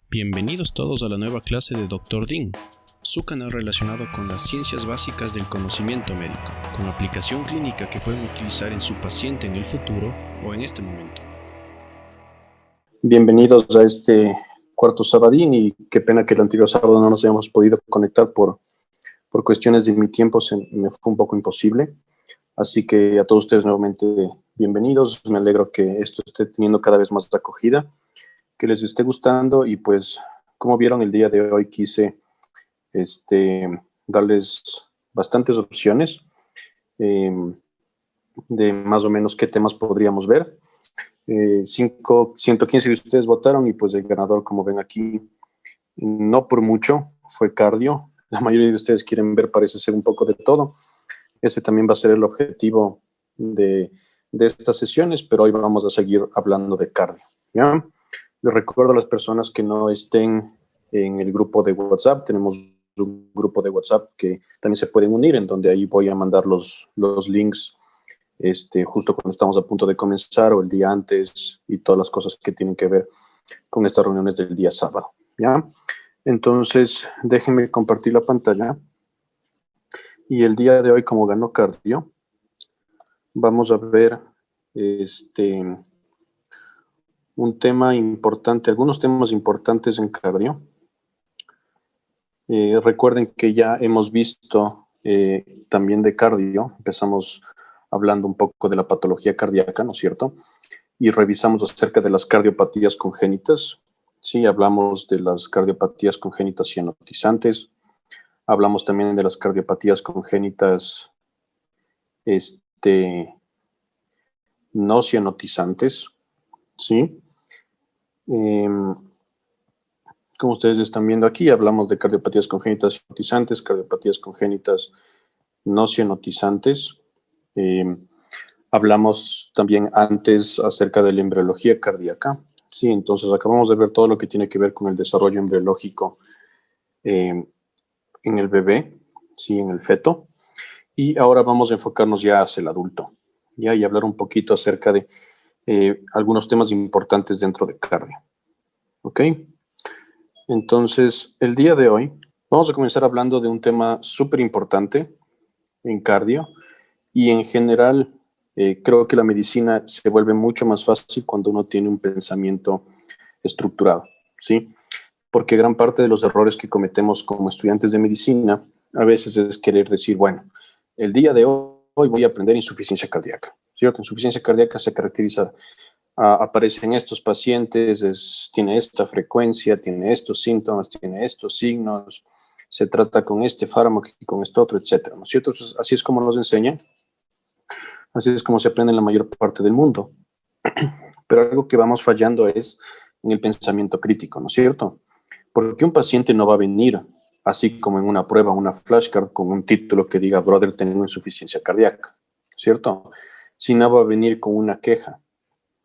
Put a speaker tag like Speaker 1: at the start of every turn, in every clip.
Speaker 1: Bienvenidos todos a la nueva clase de Dr. Dean, su canal relacionado con las ciencias básicas del conocimiento médico, con aplicación clínica que pueden utilizar en su paciente en el futuro o en este momento.
Speaker 2: Bienvenidos a este cuarto sabadín y qué pena que el anterior sábado no nos hayamos podido conectar por cuestiones de mi tiempo, me fue un poco imposible. Así que a todos ustedes nuevamente bienvenidos. Me alegro que esto esté teniendo cada vez más acogida, que les esté gustando y pues como vieron el día de hoy quise darles bastantes opciones de más o menos qué temas podríamos ver. 115 de ustedes votaron y pues el ganador, como ven aquí, no por mucho, fue cardio. La mayoría de ustedes quieren ver, parece ser, un poco de todo. Ese también va a ser el objetivo de estas sesiones, pero hoy vamos a seguir hablando de cardio, ¿ya? Les recuerdo a las personas que no estén en el grupo de WhatsApp, tenemos un grupo de WhatsApp que también se pueden unir, en donde ahí voy a mandar los links justo cuando estamos a punto de comenzar o el día antes y todas las cosas que tienen que ver con estas reuniones del día sábado, ¿ya? Entonces, déjenme compartir la pantalla. Y el día de hoy, como ganó cardio, vamos a ver un tema importante, algunos temas importantes en cardio. Recuerden que ya hemos visto también de cardio, empezamos hablando un poco de la patología cardíaca, ¿no es cierto? Y revisamos acerca de las cardiopatías congénitas. Sí, hablamos de las cardiopatías congénitas cianotizantes, hablamos también de las cardiopatías congénitas no cianotizantes, ¿sí? Como ustedes están viendo aquí, hablamos de cardiopatías congénitas cianotizantes, cardiopatías congénitas no cianotizantes. Hablamos también antes acerca de la embriología cardíaca. Sí, entonces acabamos de ver todo lo que tiene que ver con el desarrollo embriológico en el bebé, sí, en el feto. Y ahora vamos a enfocarnos ya hacia el adulto, ¿ya? Y hablar un poquito acerca de algunos temas importantes dentro de cardio. ¿Ok? Entonces, el día de hoy vamos a comenzar hablando de un tema súper importante en cardio y en general creo que la medicina se vuelve mucho más fácil cuando uno tiene un pensamiento estructurado, ¿sí? Porque gran parte de los errores que cometemos como estudiantes de medicina a veces es querer decir, bueno, el día de hoy voy a aprender insuficiencia cardíaca, ¿cierto? Insuficiencia cardíaca se caracteriza, aparece en estos pacientes, tiene esta frecuencia, tiene estos síntomas, tiene estos signos, se trata con este fármaco y con este otro, etcétera, ¿no es cierto? Entonces, así es como nos enseñan, así es como se aprende en la mayor parte del mundo. Pero algo que vamos fallando es en el pensamiento crítico, ¿no es cierto? Porque un paciente no va a venir así como en una prueba, una flashcard con un título que diga, brother, tengo insuficiencia cardíaca, ¿cierto? Sino va a venir con una queja,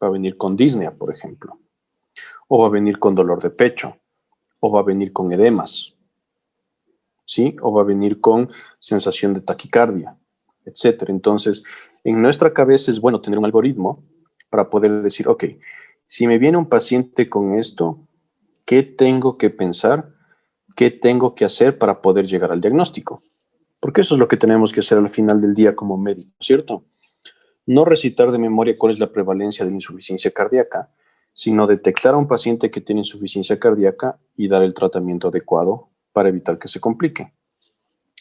Speaker 2: va a venir con disnea, por ejemplo, o va a venir con dolor de pecho, o va a venir con edemas, ¿sí? O va a venir con sensación de taquicardia, etcétera. Entonces, en nuestra cabeza es bueno tener un algoritmo para poder decir, ok, si me viene un paciente con esto, ¿qué tengo que pensar? ¿Qué tengo que hacer para poder llegar al diagnóstico? Porque eso es lo que tenemos que hacer al final del día como médico, ¿cierto? No recitar de memoria cuál es la prevalencia de la insuficiencia cardíaca, sino detectar a un paciente que tiene insuficiencia cardíaca y dar el tratamiento adecuado para evitar que se complique.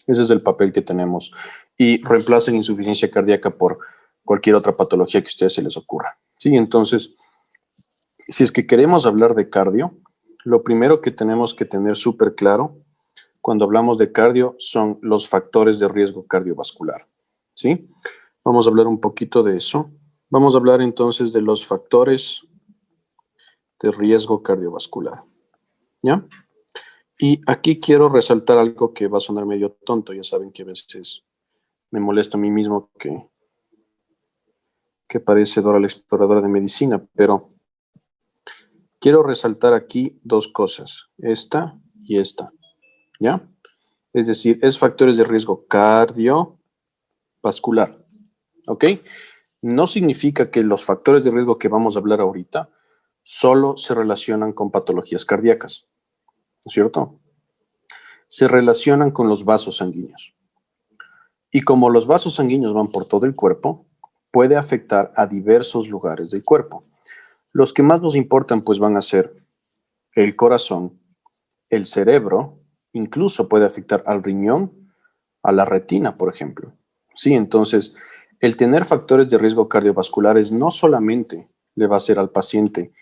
Speaker 2: Ese es el papel que tenemos. Y reemplacen insuficiencia cardíaca por cualquier otra patología que a ustedes se les ocurra. Sí, entonces, si es que queremos hablar de cardio, lo primero que tenemos que tener súper claro cuando hablamos de cardio son los factores de riesgo cardiovascular. ¿Sí? Vamos a hablar un poquito de eso. Vamos a hablar entonces de los factores de riesgo cardiovascular. ¿Ya? Y aquí quiero resaltar algo que va a sonar medio tonto. Ya saben que a veces me molesto a mí mismo que parece Dora la exploradora de medicina, pero quiero resaltar aquí dos cosas, esta y esta, ¿ya? Es decir, es factores de riesgo cardiovascular, ¿ok? No significa que los factores de riesgo que vamos a hablar ahorita solo se relacionan con patologías cardíacas, es cierto? Se relacionan con los vasos sanguíneos. Y como los vasos sanguíneos van por todo el cuerpo, puede afectar a diversos lugares del cuerpo. Los que más nos importan pues van a ser el corazón, el cerebro, incluso puede afectar al riñón, a la retina, por ejemplo. Sí, entonces, el tener factores de riesgo cardiovasculares no solamente le va a hacer al paciente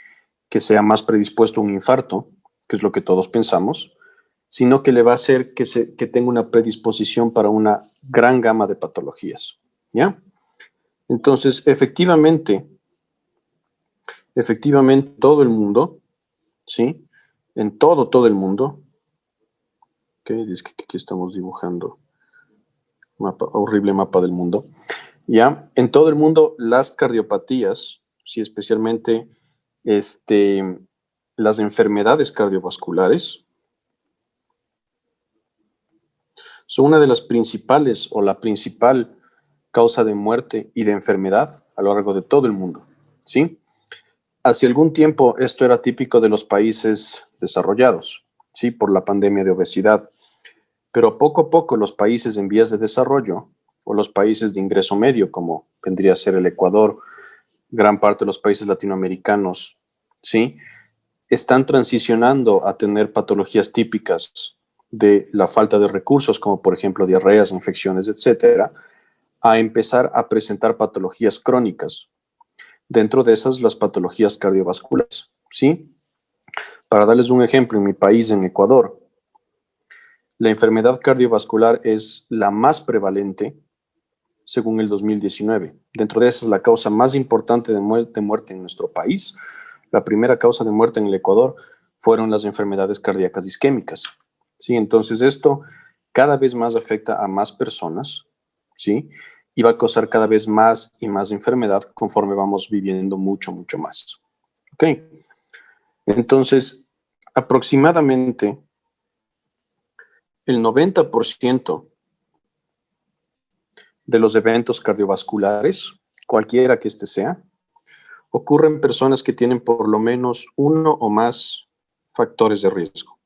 Speaker 2: que sea más predispuesto a un infarto, que es lo que todos pensamos, sino que le va a hacer que tenga una predisposición para una gran gama de patologías, ¿ya? Entonces, efectivamente, todo el mundo, ¿sí? En todo el mundo, ¿ok? Es que aquí estamos dibujando horrible mapa del mundo, ¿ya? En todo el mundo, las cardiopatías, sí, especialmente las enfermedades cardiovasculares, son una de las principales o la principal causa de muerte y de enfermedad a lo largo de todo el mundo, ¿sí? Hace algún tiempo esto era típico de los países desarrollados, ¿sí? Por la pandemia de obesidad. Pero poco a poco los países en vías de desarrollo o los países de ingreso medio, como vendría a ser el Ecuador, gran parte de los países latinoamericanos, ¿sí? Están transicionando a tener patologías típicas de la falta de recursos, como por ejemplo diarreas, infecciones, etcétera, a empezar a presentar patologías crónicas. Dentro de esas, las patologías cardiovasculares, ¿sí? Para darles un ejemplo, en mi país, en Ecuador, la enfermedad cardiovascular es la más prevalente según el 2019. Dentro de esas, la causa más importante de muerte en nuestro país, la primera causa de muerte en el Ecuador, fueron las enfermedades cardíacas isquémicas. ¿Sí? Entonces esto cada vez más afecta a más personas, ¿sí? Y va a causar cada vez más y más enfermedad conforme vamos viviendo mucho, mucho más. ¿Ok? Entonces, aproximadamente el 90% de los eventos cardiovasculares, cualquiera que este sea, ocurren en personas que tienen por lo menos uno o más factores de riesgo.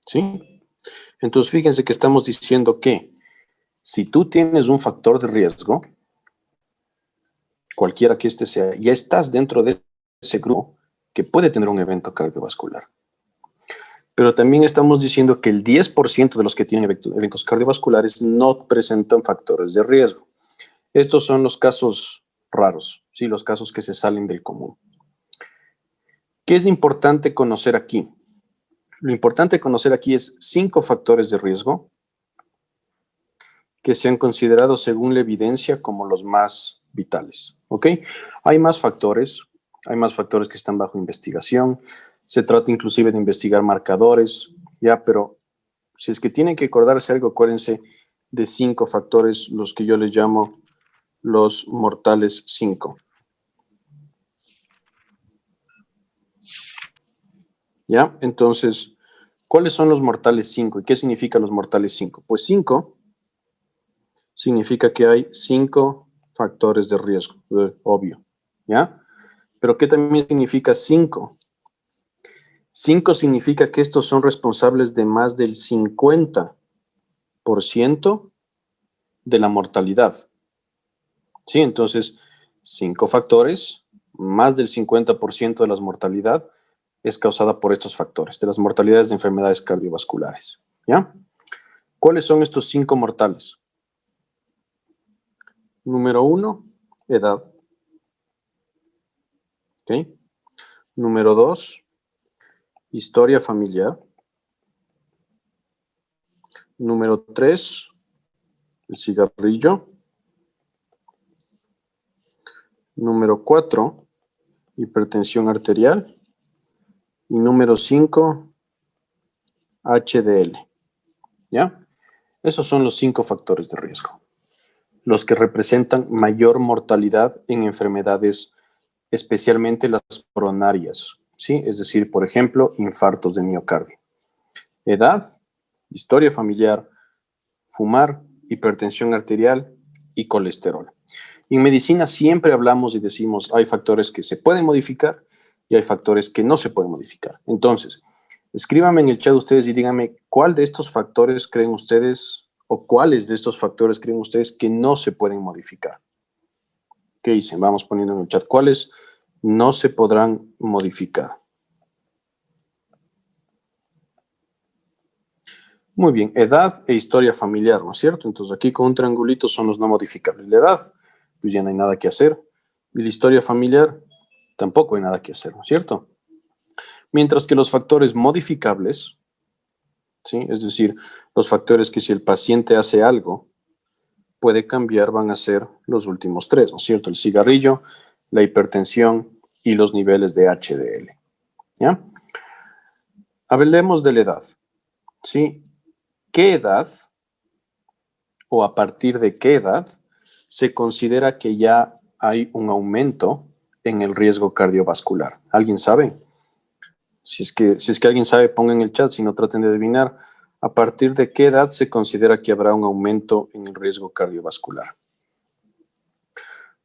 Speaker 2: ¿Sí? Entonces, fíjense que estamos diciendo que si tú tienes un factor de riesgo, cualquiera que este sea, ya estás dentro de ese grupo que puede tener un evento cardiovascular. Pero también estamos diciendo que el 10% de los que tienen eventos cardiovasculares no presentan factores de riesgo. Estos son los casos raros, ¿sí? Los casos que se salen del común. ¿Qué es importante conocer aquí? Lo importante conocer aquí es 5 factores de riesgo que se han considerado según la evidencia como los más vitales, ¿ok? Hay más factores que están bajo investigación, se trata inclusive de investigar marcadores, ya, pero si es que tienen que acordarse algo, acuérdense de 5 factores, los que yo les llamo los mortales 5. ¿Ya? Entonces, ¿cuáles son los mortales 5? ¿Y qué significan los mortales 5? Pues 5 significa que hay 5 factores de riesgo, obvio, ¿ya? Pero ¿qué también significa 5? 5 significa que estos son responsables de más del 50% de la mortalidad. ¿Sí? Entonces, 5 factores, más del 50% de la mortalidad es causada por estos factores, de las mortalidades de enfermedades cardiovasculares, ¿ya? ¿Cuáles son estos 5 mortales? Número 1, edad. ¿Ok? Número 2, historia familiar. Número 3, el cigarrillo. Número 4, hipertensión arterial. Y número 5, HDL. ¿Ya? Esos son los 5 factores de riesgo, los que representan mayor mortalidad en enfermedades, especialmente las coronarias, ¿sí? Es decir, por ejemplo, infartos de miocardio. Edad, historia familiar, fumar, hipertensión arterial y colesterol. En medicina siempre hablamos y decimos hay factores que se pueden modificar y hay factores que no se pueden modificar. Entonces, Escríbanme en el chat ustedes y díganme cuál de estos factores creen ustedes o cuáles de estos factores creen ustedes que no se pueden modificar. ¿Qué dicen? Vamos poniendo en el chat cuáles no se podrán modificar. Muy bien, edad e historia familiar, ¿no es cierto? Entonces aquí con un triangulito son los no modificables. La edad, pues ya no hay nada que hacer. Y la historia familiar, tampoco hay nada que hacer, ¿no es cierto? Mientras que los factores modificables, ¿sí? Es decir, los factores que si el paciente hace algo, puede cambiar, van a ser los últimos tres, ¿no es cierto? El cigarrillo, la hipertensión y los niveles de HDL, ¿ya? Hablemos de la edad, ¿sí? ¿Qué edad o a partir de qué edad se considera que ya hay un aumento en el riesgo cardiovascular? ¿Alguien sabe? Si es que alguien sabe, ponga en el chat, si no traten de adivinar. ¿A partir de qué edad se considera que habrá un aumento en el riesgo cardiovascular?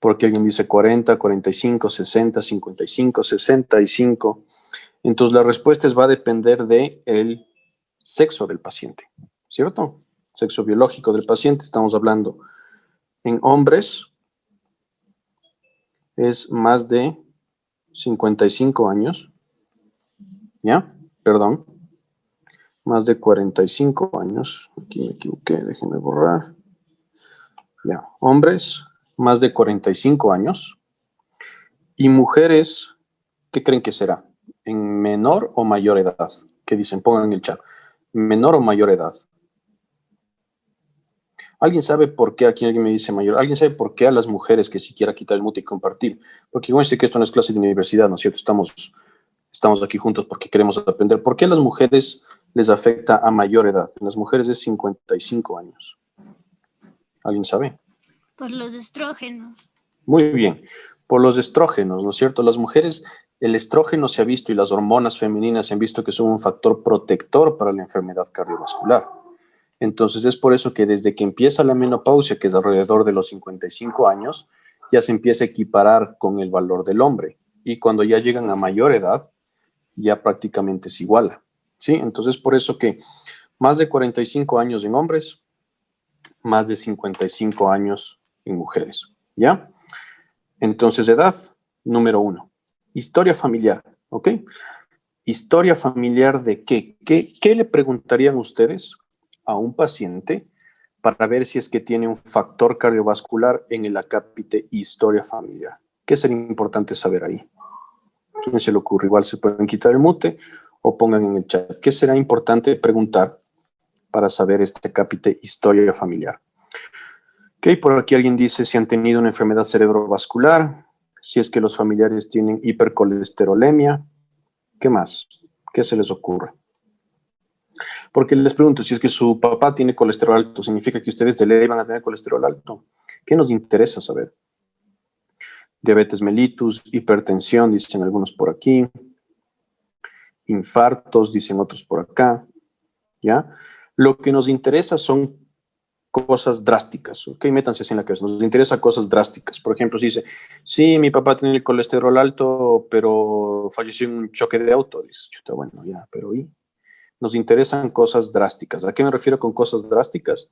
Speaker 2: Porque alguien dice 40, 45, 60, 55, 65. Entonces la respuesta va a depender del sexo del paciente, ¿cierto? Sexo biológico del paciente, estamos hablando en hombres, es más de 55 años, ¿ya? Perdón, más de 45 años, aquí me equivoqué, déjenme borrar, ya, hombres, más de 45 años, y mujeres, ¿qué creen que será? ¿En menor o mayor edad? ¿Qué dicen? Pongan en el chat, ¿menor o mayor edad? ¿Alguien sabe por qué? Aquí alguien me dice mayor. ¿Alguien sabe por qué a las mujeres que si quiera quitar el mute y compartir? Porque igual sé que esto no es clase de universidad, ¿no es cierto? Estamos aquí juntos porque queremos aprender. ¿Por qué a las mujeres les afecta a mayor edad? En las mujeres es 55 años. ¿Alguien sabe?
Speaker 3: Por los estrógenos.
Speaker 2: Muy bien. Por los estrógenos, ¿no es cierto? Las mujeres, el estrógeno se ha visto y las hormonas femeninas se han visto que son un factor protector para la enfermedad cardiovascular. Entonces es por eso que desde que empieza la menopausia, que es alrededor de los 55 años, ya se empieza a equiparar con el valor del hombre. Y cuando ya llegan a mayor edad, ya prácticamente se iguala, ¿sí? Entonces por eso que más de 45 años en hombres, más de 55 años en mujeres, ¿ya? Entonces edad, número 1. Historia familiar, ¿ok? Historia familiar de qué? ¿Qué le preguntarían ustedes a un paciente para ver si es que tiene un factor cardiovascular en el acápite historia familiar? ¿Qué sería importante saber ahí? ¿Quién se le ocurre? Igual se pueden quitar el mute o pongan en el chat. ¿Qué será importante preguntar para saber este acápite historia familiar? Ok, por aquí alguien dice si han tenido una enfermedad cerebrovascular, si es que los familiares tienen hipercolesterolemia. ¿Qué más? ¿Qué se les ocurre? Porque les pregunto, si es que su papá tiene colesterol alto, ¿significa que ustedes de ley van a tener colesterol alto? ¿Qué nos interesa saber? Diabetes mellitus, hipertensión, dicen algunos por aquí. Infartos, dicen otros por acá. ¿Ya? Lo que nos interesa son cosas drásticas, ¿ok? Métanse así en la cabeza. Nos interesa cosas drásticas. Por ejemplo, si dice, sí, mi papá tiene el colesterol alto, pero falleció en un choque de auto. Dice, chuta, bueno, ya, pero ¿y? Nos interesan cosas drásticas. ¿A qué me refiero con cosas drásticas?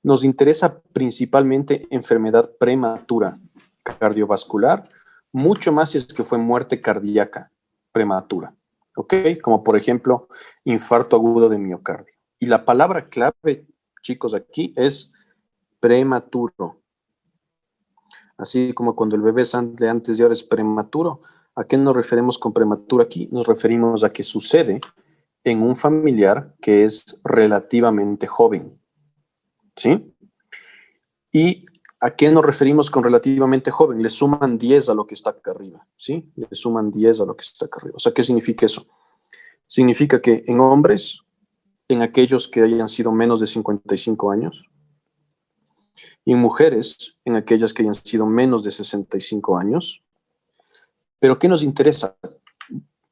Speaker 2: Nos interesa principalmente enfermedad prematura cardiovascular, mucho más si es que fue muerte cardíaca prematura, ¿ok? Como por ejemplo, infarto agudo de miocardio. Y la palabra clave, chicos, aquí es prematuro. Así como cuando el bebé sale antes y ahora es prematuro. ¿A qué nos referimos con prematuro aquí? Nos referimos a que sucede en un familiar que es relativamente joven, ¿sí? ¿Y a qué nos referimos con relativamente joven? Le suman 10 a lo que está acá arriba, ¿sí? Le suman 10 a lo que está acá arriba. O sea, ¿qué significa eso? Significa que en hombres, en aquellos que hayan sido menos de 55 años, y en mujeres, en aquellas que hayan sido menos de 65 años. ¿Pero qué nos interesa?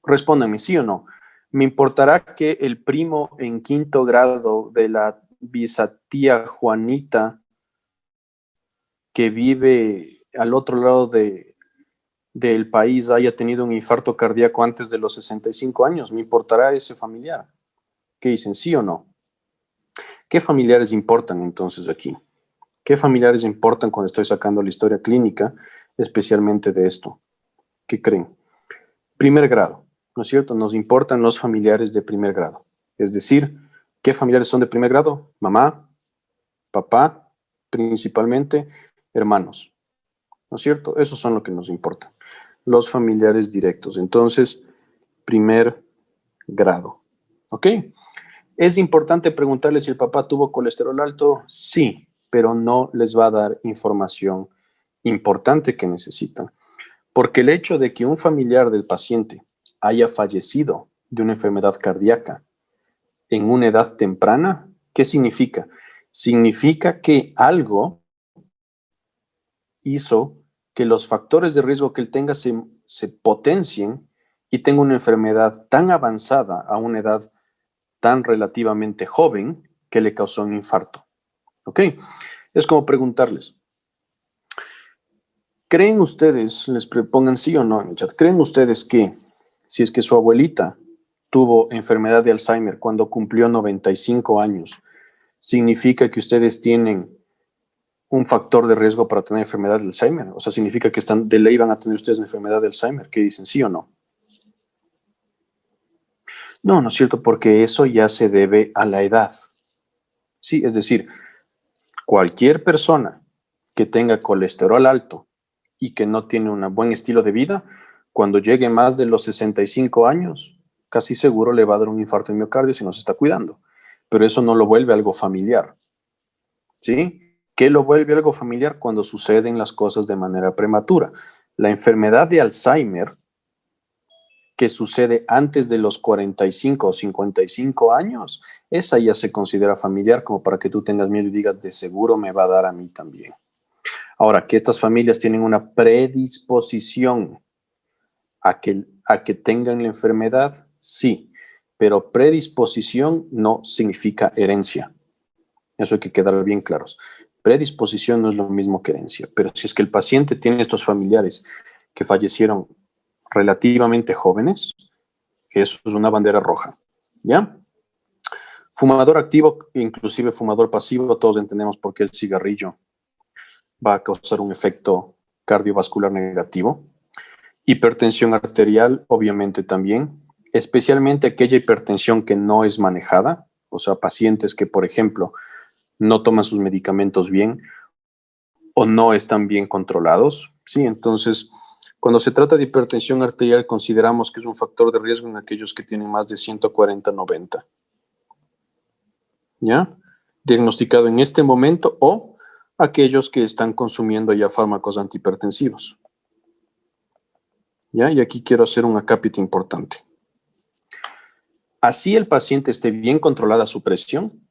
Speaker 2: Respóndanme, ¿sí o no? ¿Me importará que el primo en quinto grado de la bisatía Juanita que vive al otro lado del país haya tenido un infarto cardíaco antes de los 65 años, ¿me importará ese familiar? ¿Qué dicen, sí o no? ¿Qué familiares importan entonces aquí? ¿Qué familiares importan cuando estoy sacando la historia clínica, especialmente de esto? ¿Qué creen? Primer grado, ¿no es cierto? Nos importan los familiares de primer grado. Es decir, ¿qué familiares son de primer grado? Mamá, papá, principalmente hermanos, ¿no es cierto? Esos son los que nos importan. Los familiares directos. Entonces, primer grado. ¿Ok? ¿Es importante preguntarle si el papá tuvo colesterol alto? Sí, pero no les va a dar información importante que necesitan. Porque el hecho de que un familiar del paciente haya fallecido de una enfermedad cardíaca en una edad temprana, ¿qué significa? Significa que algo hizo que los factores de riesgo que él tenga se potencien y tenga una enfermedad tan avanzada a una edad tan relativamente joven que le causó un infarto. ¿Ok? Es como preguntarles, ¿creen ustedes, les pongan sí o no en el chat, ¿creen ustedes que si es que su abuelita tuvo enfermedad de Alzheimer cuando cumplió 95 años, significa que ustedes tienen un factor de riesgo para tener enfermedad de Alzheimer? O sea, significa que están de ley van a tener ustedes una enfermedad de Alzheimer. ¿Qué dicen, sí o no? No, no es cierto, porque eso ya se debe a la edad. Sí, es decir, cualquier persona que tenga colesterol alto y que no tiene un buen estilo de vida, cuando llegue más de los 65 años, casi seguro le va a dar un infarto de miocardio si no se está cuidando. Pero eso no lo vuelve algo familiar. ¿Sí? ¿Qué lo vuelve algo familiar? Cuando suceden las cosas de manera prematura. La enfermedad de Alzheimer, que sucede antes de los 45 o 55 años, esa ya se considera familiar, como para que tú tengas miedo y digas, de seguro me va a dar a mí también. Ahora, que estas familias tienen una predisposición a que tengan la enfermedad, sí, pero predisposición no significa herencia. Eso hay que quedar bien claros. Predisposición no es lo mismo que herencia, pero si es que el paciente tiene estos familiares que fallecieron relativamente jóvenes, eso es una bandera roja, ¿ya? Fumador activo, inclusive fumador pasivo, todos entendemos por qué el cigarrillo va a causar un efecto cardiovascular negativo. Hipertensión arterial, obviamente también, especialmente aquella hipertensión que no es manejada, o sea, pacientes que, por ejemplo, no toman sus medicamentos bien o no están bien controlados, ¿sí? Entonces, cuando se trata de hipertensión arterial, consideramos que es un factor de riesgo en aquellos que tienen más de 140/90, ¿ya? Diagnosticado en este momento, o aquellos que están consumiendo ya fármacos antihipertensivos, ¿ya? Y aquí quiero hacer un acápite importante. Así el paciente esté bien controlada su presión,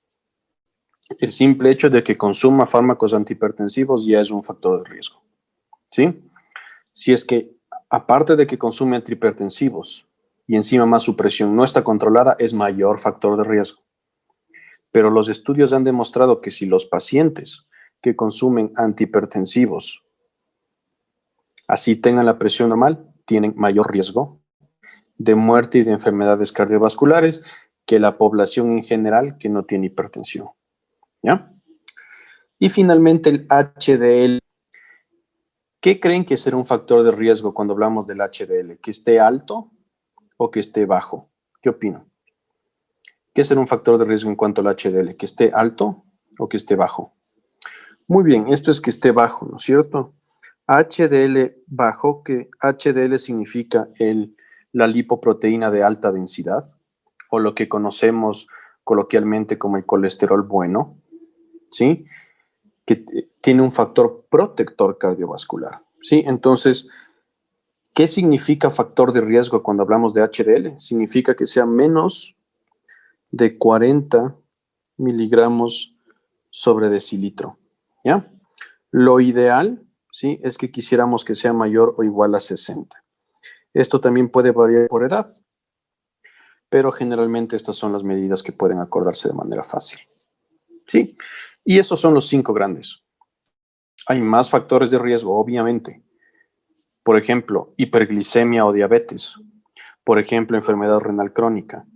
Speaker 2: el simple hecho de que consuma fármacos antihipertensivos ya es un factor de riesgo, ¿sí? Si es que, aparte de que consume antihipertensivos y encima más su presión no está controlada, es mayor factor de riesgo. Pero los estudios han demostrado que si los pacientes que consumen antihipertensivos así tengan la presión normal, tienen mayor riesgo de muerte y de enfermedades cardiovasculares que la población en general que no tiene hipertensión, ¿ya? Y finalmente el HDL. ¿Qué creen que será un factor de riesgo cuando hablamos del HDL? ¿Que esté alto o que esté bajo? ¿Qué opinan? ¿Qué será un factor de riesgo en cuanto al HDL? ¿Que esté alto o que esté bajo? Muy bien, esto es que esté bajo, ¿no es cierto? HDL bajo, que HDL significa la lipoproteína de alta densidad, o lo que conocemos coloquialmente como el colesterol bueno, ¿sí? Que tiene un factor protector cardiovascular, ¿sí? Entonces, ¿qué significa factor de riesgo cuando hablamos de HDL? Significa que sea menos de 40 miligramos sobre decilitro, ¿ya? Lo ideal, ¿sí? Es que quisiéramos que sea mayor o igual a 60. Esto también puede variar por edad, pero generalmente estas son las medidas que pueden acordarse de manera fácil, ¿sí? Y esos son los 5 grandes. Hay más factores de riesgo, obviamente, Por ejemplo, hiperglicemia o diabetes. Por ejemplo, enfermedad renal crónica.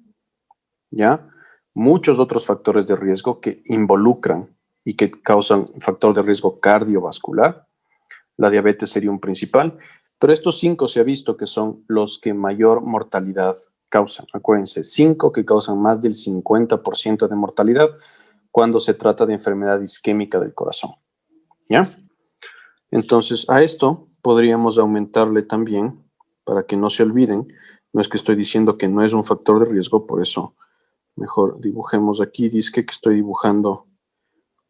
Speaker 2: ¿Ya? Muchos otros factores de riesgo que involucran y que causan factor de riesgo cardiovascular. La diabetes sería un principal, pero estos 5 se ha visto que son los que mayor mortalidad causan. Acuérdense, 5 que causan más del 50% de mortalidad cuando se trata de enfermedad isquémica del corazón. ¿Ya? Entonces, a esto podríamos aumentarle también, para que no se olviden, no es que estoy diciendo que no es un factor de riesgo, por eso mejor dibujemos aquí, dice que estoy dibujando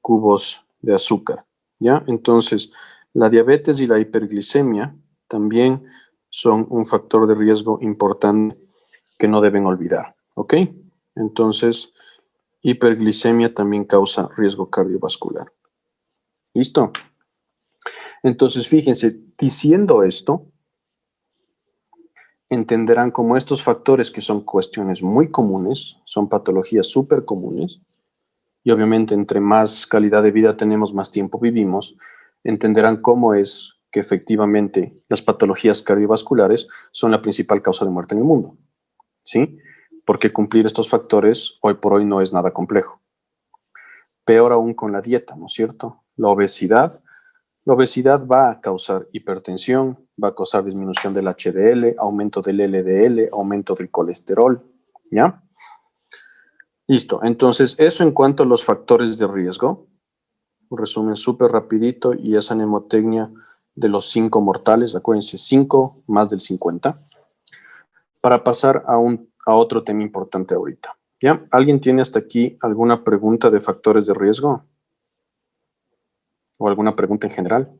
Speaker 2: cubos de azúcar, ¿ya? Entonces, la diabetes y la hiperglicemia también son un factor de riesgo importante que no deben olvidar, ¿ok? Entonces, hiperglicemia también causa riesgo cardiovascular. ¿Listo? Entonces, fíjense, diciendo esto, entenderán cómo estos factores que son cuestiones muy comunes, son patologías súper comunes, y obviamente entre más calidad de vida tenemos, más tiempo vivimos, entenderán cómo es que efectivamente las patologías cardiovasculares son la principal causa de muerte en el mundo, ¿sí? Porque cumplir estos factores hoy por hoy no es nada complejo. Peor aún con la dieta, ¿no es cierto? La obesidad va a causar hipertensión, va a causar disminución del HDL, aumento del LDL, aumento del colesterol, ¿ya? Listo, entonces eso en cuanto a los factores de riesgo. Un resumen súper rapidito y esa mnemotecnia de los 5 mortales, acuérdense, 5 más del 50, para pasar a otro tema importante ahorita. ¿Ya? ¿Alguien tiene hasta aquí alguna pregunta de factores de riesgo? ¿O alguna pregunta en general?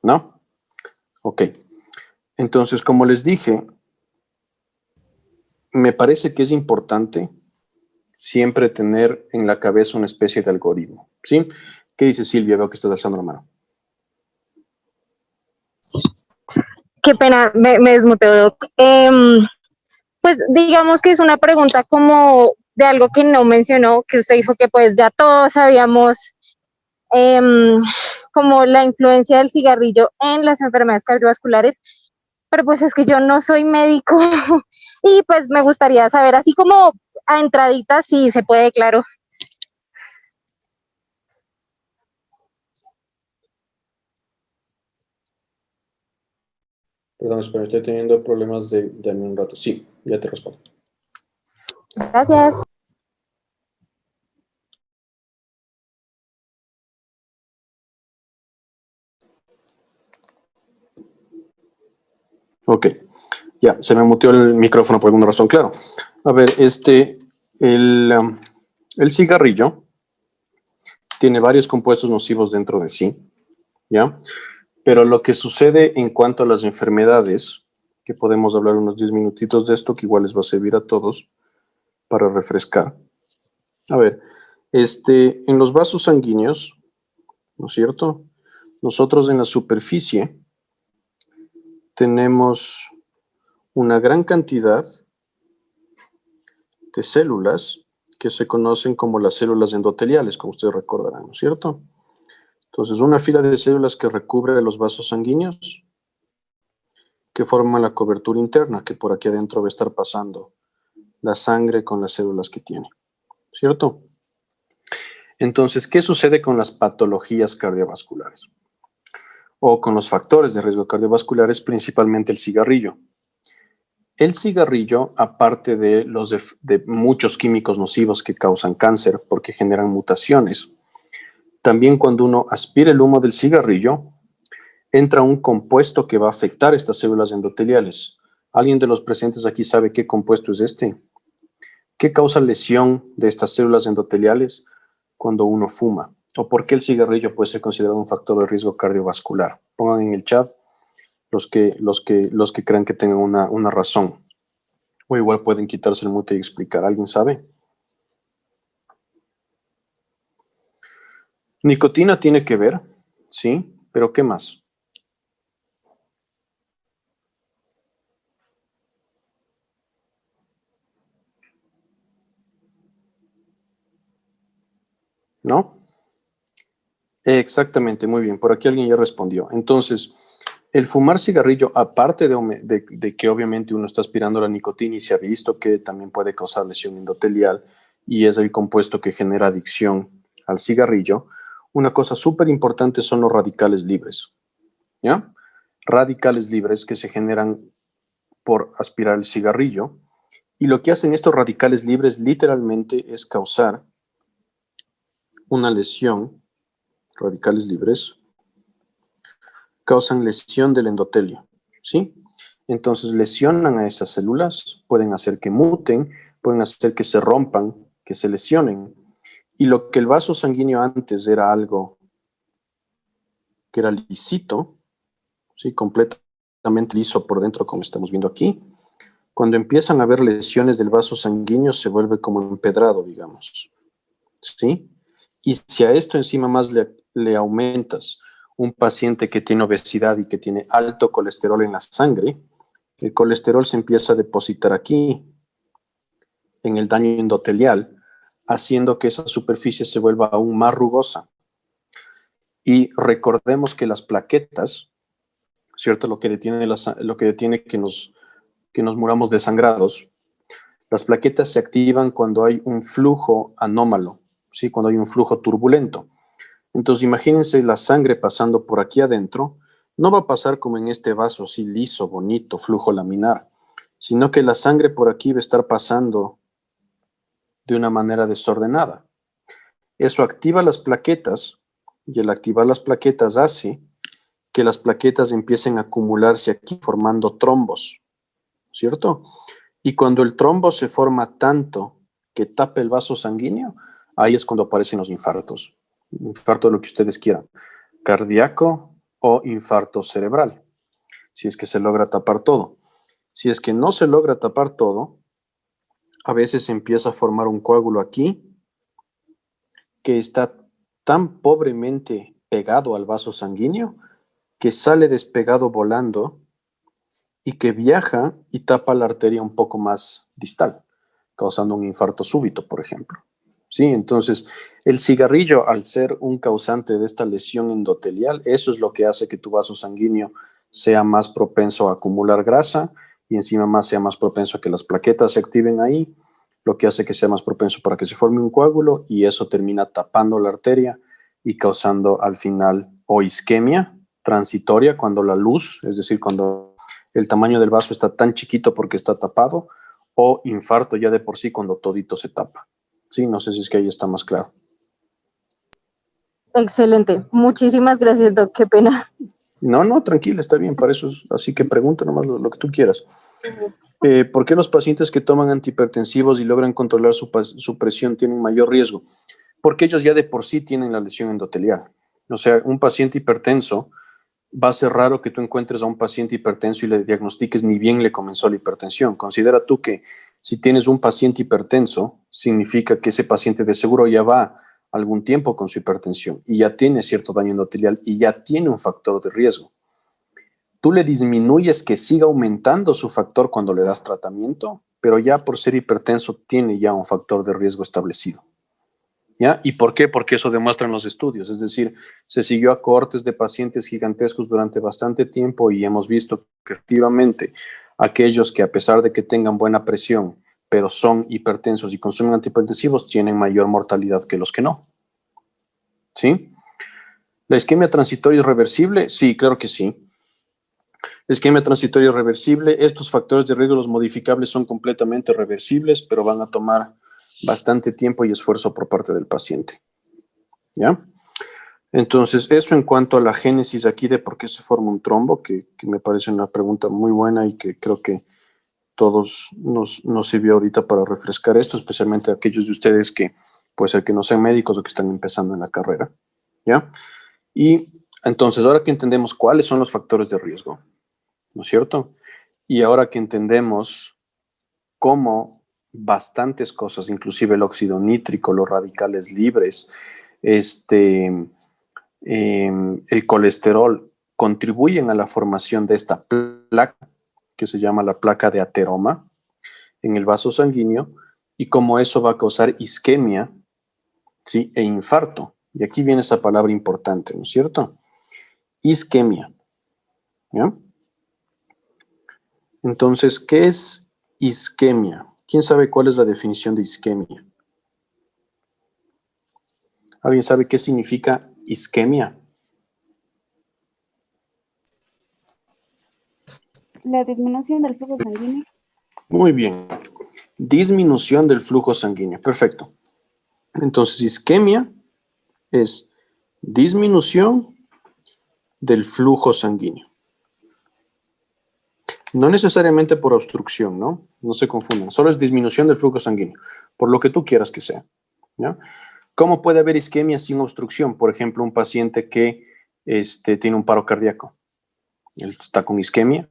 Speaker 2: ¿No? Ok. Entonces, como les dije, me parece que es importante siempre tener en la cabeza una especie de algoritmo, ¿sí? ¿Qué dice Silvia? Veo que estás alzando la mano.
Speaker 4: Qué pena, me desmuteo, Doc. Pues digamos que es una pregunta como de algo que no mencionó, que usted dijo que pues ya todos sabíamos como la influencia del cigarrillo en las enfermedades cardiovasculares, pero pues es que yo no soy médico y pues me gustaría saber, así como a entraditas, si se puede, claro.
Speaker 2: Perdón, espera, estoy teniendo problemas de un rato. Sí, ya te respondo.
Speaker 4: Gracias.
Speaker 2: Ok, ya, se me muteó el micrófono por alguna razón, claro. A ver, el cigarrillo tiene varios compuestos nocivos dentro de sí, ¿ya? Pero lo que sucede en cuanto a las enfermedades, que podemos hablar unos 10 minutitos de esto, que igual les va a servir a todos para refrescar. A ver, en los vasos sanguíneos, ¿no es cierto? Nosotros en la superficie tenemos una gran cantidad de células que se conocen como las células endoteliales, como ustedes recordarán, ¿no es cierto? Entonces, una fila de células que recubre los vasos sanguíneos que forman la cobertura interna, que por aquí adentro va a estar pasando la sangre con las células que tiene, ¿cierto? Entonces, ¿qué sucede con las patologías cardiovasculares? O con los factores de riesgo cardiovasculares, principalmente el cigarrillo. El cigarrillo, aparte de de muchos químicos nocivos que causan cáncer porque generan mutaciones, también cuando uno aspira el humo del cigarrillo, entra un compuesto que va a afectar estas células endoteliales. ¿Alguien de los presentes aquí sabe qué compuesto es este? ¿Qué causa lesión de estas células endoteliales cuando uno fuma? ¿O por qué el cigarrillo puede ser considerado un factor de riesgo cardiovascular? Pongan en el chat los que crean que tengan una razón. O igual pueden quitarse el mute y explicar. ¿Alguien sabe? Nicotina tiene que ver, sí, pero ¿qué más? ¿No? Exactamente, muy bien. Por aquí alguien ya respondió. Entonces, el fumar cigarrillo, aparte de que obviamente uno está aspirando la nicotina y se ha visto que también puede causar lesión endotelial y es el compuesto que genera adicción al cigarrillo, una cosa súper importante son los radicales libres, ¿ya? Radicales libres que se generan por aspirar el cigarrillo y lo que hacen estos radicales libres literalmente es causar una lesión, radicales libres, causan lesión del endotelio, ¿sí? Entonces lesionan a esas células, pueden hacer que muten, pueden hacer que se rompan, que se lesionen. Y lo que el vaso sanguíneo antes era algo que era lisito, ¿sí? Completamente liso por dentro, como estamos viendo aquí. Cuando empiezan a haber lesiones del vaso sanguíneo, se vuelve como empedrado, digamos, ¿sí? Y si a esto encima más le aumentas un paciente que tiene obesidad y que tiene alto colesterol en la sangre, el colesterol se empieza a depositar aquí, en el daño endotelial, haciendo que esa superficie se vuelva aún más rugosa. Y recordemos que las plaquetas, ¿cierto? Lo que detiene que nos muramos desangrados, las plaquetas se activan cuando hay un flujo anómalo, ¿sí? Cuando hay un flujo turbulento. Entonces imagínense la sangre pasando por aquí adentro, no va a pasar como en este vaso así liso, bonito, flujo laminar, sino que la sangre por aquí va a estar pasando de una manera desordenada. Eso activa las plaquetas y al activar las plaquetas hace que las plaquetas empiecen a acumularse aquí formando trombos, ¿cierto? Y cuando el trombo se forma tanto que tapa el vaso sanguíneo, ahí es cuando aparecen los infartos. Infarto, lo que ustedes quieran, cardíaco o infarto cerebral, si es que se logra tapar todo. Si es que no se logra tapar todo, a veces se empieza a formar un coágulo aquí que está tan pobremente pegado al vaso sanguíneo que sale despegado volando y que viaja y tapa la arteria un poco más distal, causando un infarto súbito, por ejemplo. ¿Sí? Entonces, el cigarrillo, al ser un causante de esta lesión endotelial, eso es lo que hace que tu vaso sanguíneo sea más propenso a acumular grasa y encima más sea más propenso a que las plaquetas se activen ahí, lo que hace que sea más propenso para que se forme un coágulo y eso termina tapando la arteria y causando al final o isquemia transitoria cuando la luz, es decir, cuando el tamaño del vaso está tan chiquito porque está tapado, o infarto ya de por sí cuando todito se tapa. Sí, no sé si es que ahí está más claro.
Speaker 4: Excelente. Muchísimas gracias, Doc. Qué pena.
Speaker 2: No, tranquila, está bien, para eso es, así que pregunta nomás lo que tú quieras. ¿Por qué los pacientes que toman antihipertensivos y logran controlar su presión tienen mayor riesgo? Porque ellos ya de por sí tienen la lesión endotelial. O sea, un paciente hipertenso, va a ser raro que tú encuentres a un paciente hipertenso y le diagnostiques ni bien le comenzó la hipertensión. Considera tú que si tienes un paciente hipertenso, significa que ese paciente de seguro ya va algún tiempo con su hipertensión y ya tiene cierto daño endotelial y ya tiene un factor de riesgo. Tú le disminuyes que siga aumentando su factor cuando le das tratamiento, pero ya por ser hipertenso tiene ya un factor de riesgo establecido. ¿Ya? ¿Y por qué? Porque eso demuestran los estudios, es decir, se siguió a cohortes de pacientes gigantescos durante bastante tiempo y hemos visto que efectivamente aquellos que a pesar de que tengan buena presión, pero son hipertensos y consumen antihipertensivos, tienen mayor mortalidad que los que no. ¿Sí? ¿La isquemia transitoria es reversible? Sí, claro que sí. La isquemia transitoria es reversible. Estos factores de riesgo, los modificables, son completamente reversibles, pero van a tomar bastante tiempo y esfuerzo por parte del paciente. ¿Ya? Entonces, eso en cuanto a la génesis aquí de por qué se forma un trombo, que me parece una pregunta muy buena y que creo que todos nos sirvió ahorita para refrescar esto, especialmente aquellos de ustedes que puede ser que no sean médicos o que están empezando en la carrera, ¿ya? Y entonces, ahora que entendemos cuáles son los factores de riesgo, ¿no es cierto? Y ahora que entendemos cómo bastantes cosas, inclusive el óxido nítrico, los radicales libres, el colesterol, contribuyen a la formación de esta placa, que se llama la placa de ateroma, en el vaso sanguíneo, y cómo eso va a causar isquemia, ¿sí? E infarto, Y aquí viene esa palabra importante, ¿no es cierto? Isquemia. ¿Ya? Entonces, ¿qué es isquemia? ¿Quién sabe cuál es la definición de isquemia? ¿Alguien sabe qué significa isquemia?
Speaker 5: La disminución del flujo sanguíneo.
Speaker 2: Muy bien. Disminución del flujo sanguíneo. Perfecto. Entonces, isquemia es disminución del flujo sanguíneo. No necesariamente por obstrucción, ¿no? No se confundan. Solo es disminución del flujo sanguíneo, por lo que tú quieras que sea. ¿Ya? ¿Cómo puede haber isquemia sin obstrucción? Por ejemplo, un paciente que tiene un paro cardíaco. Él está con isquemia,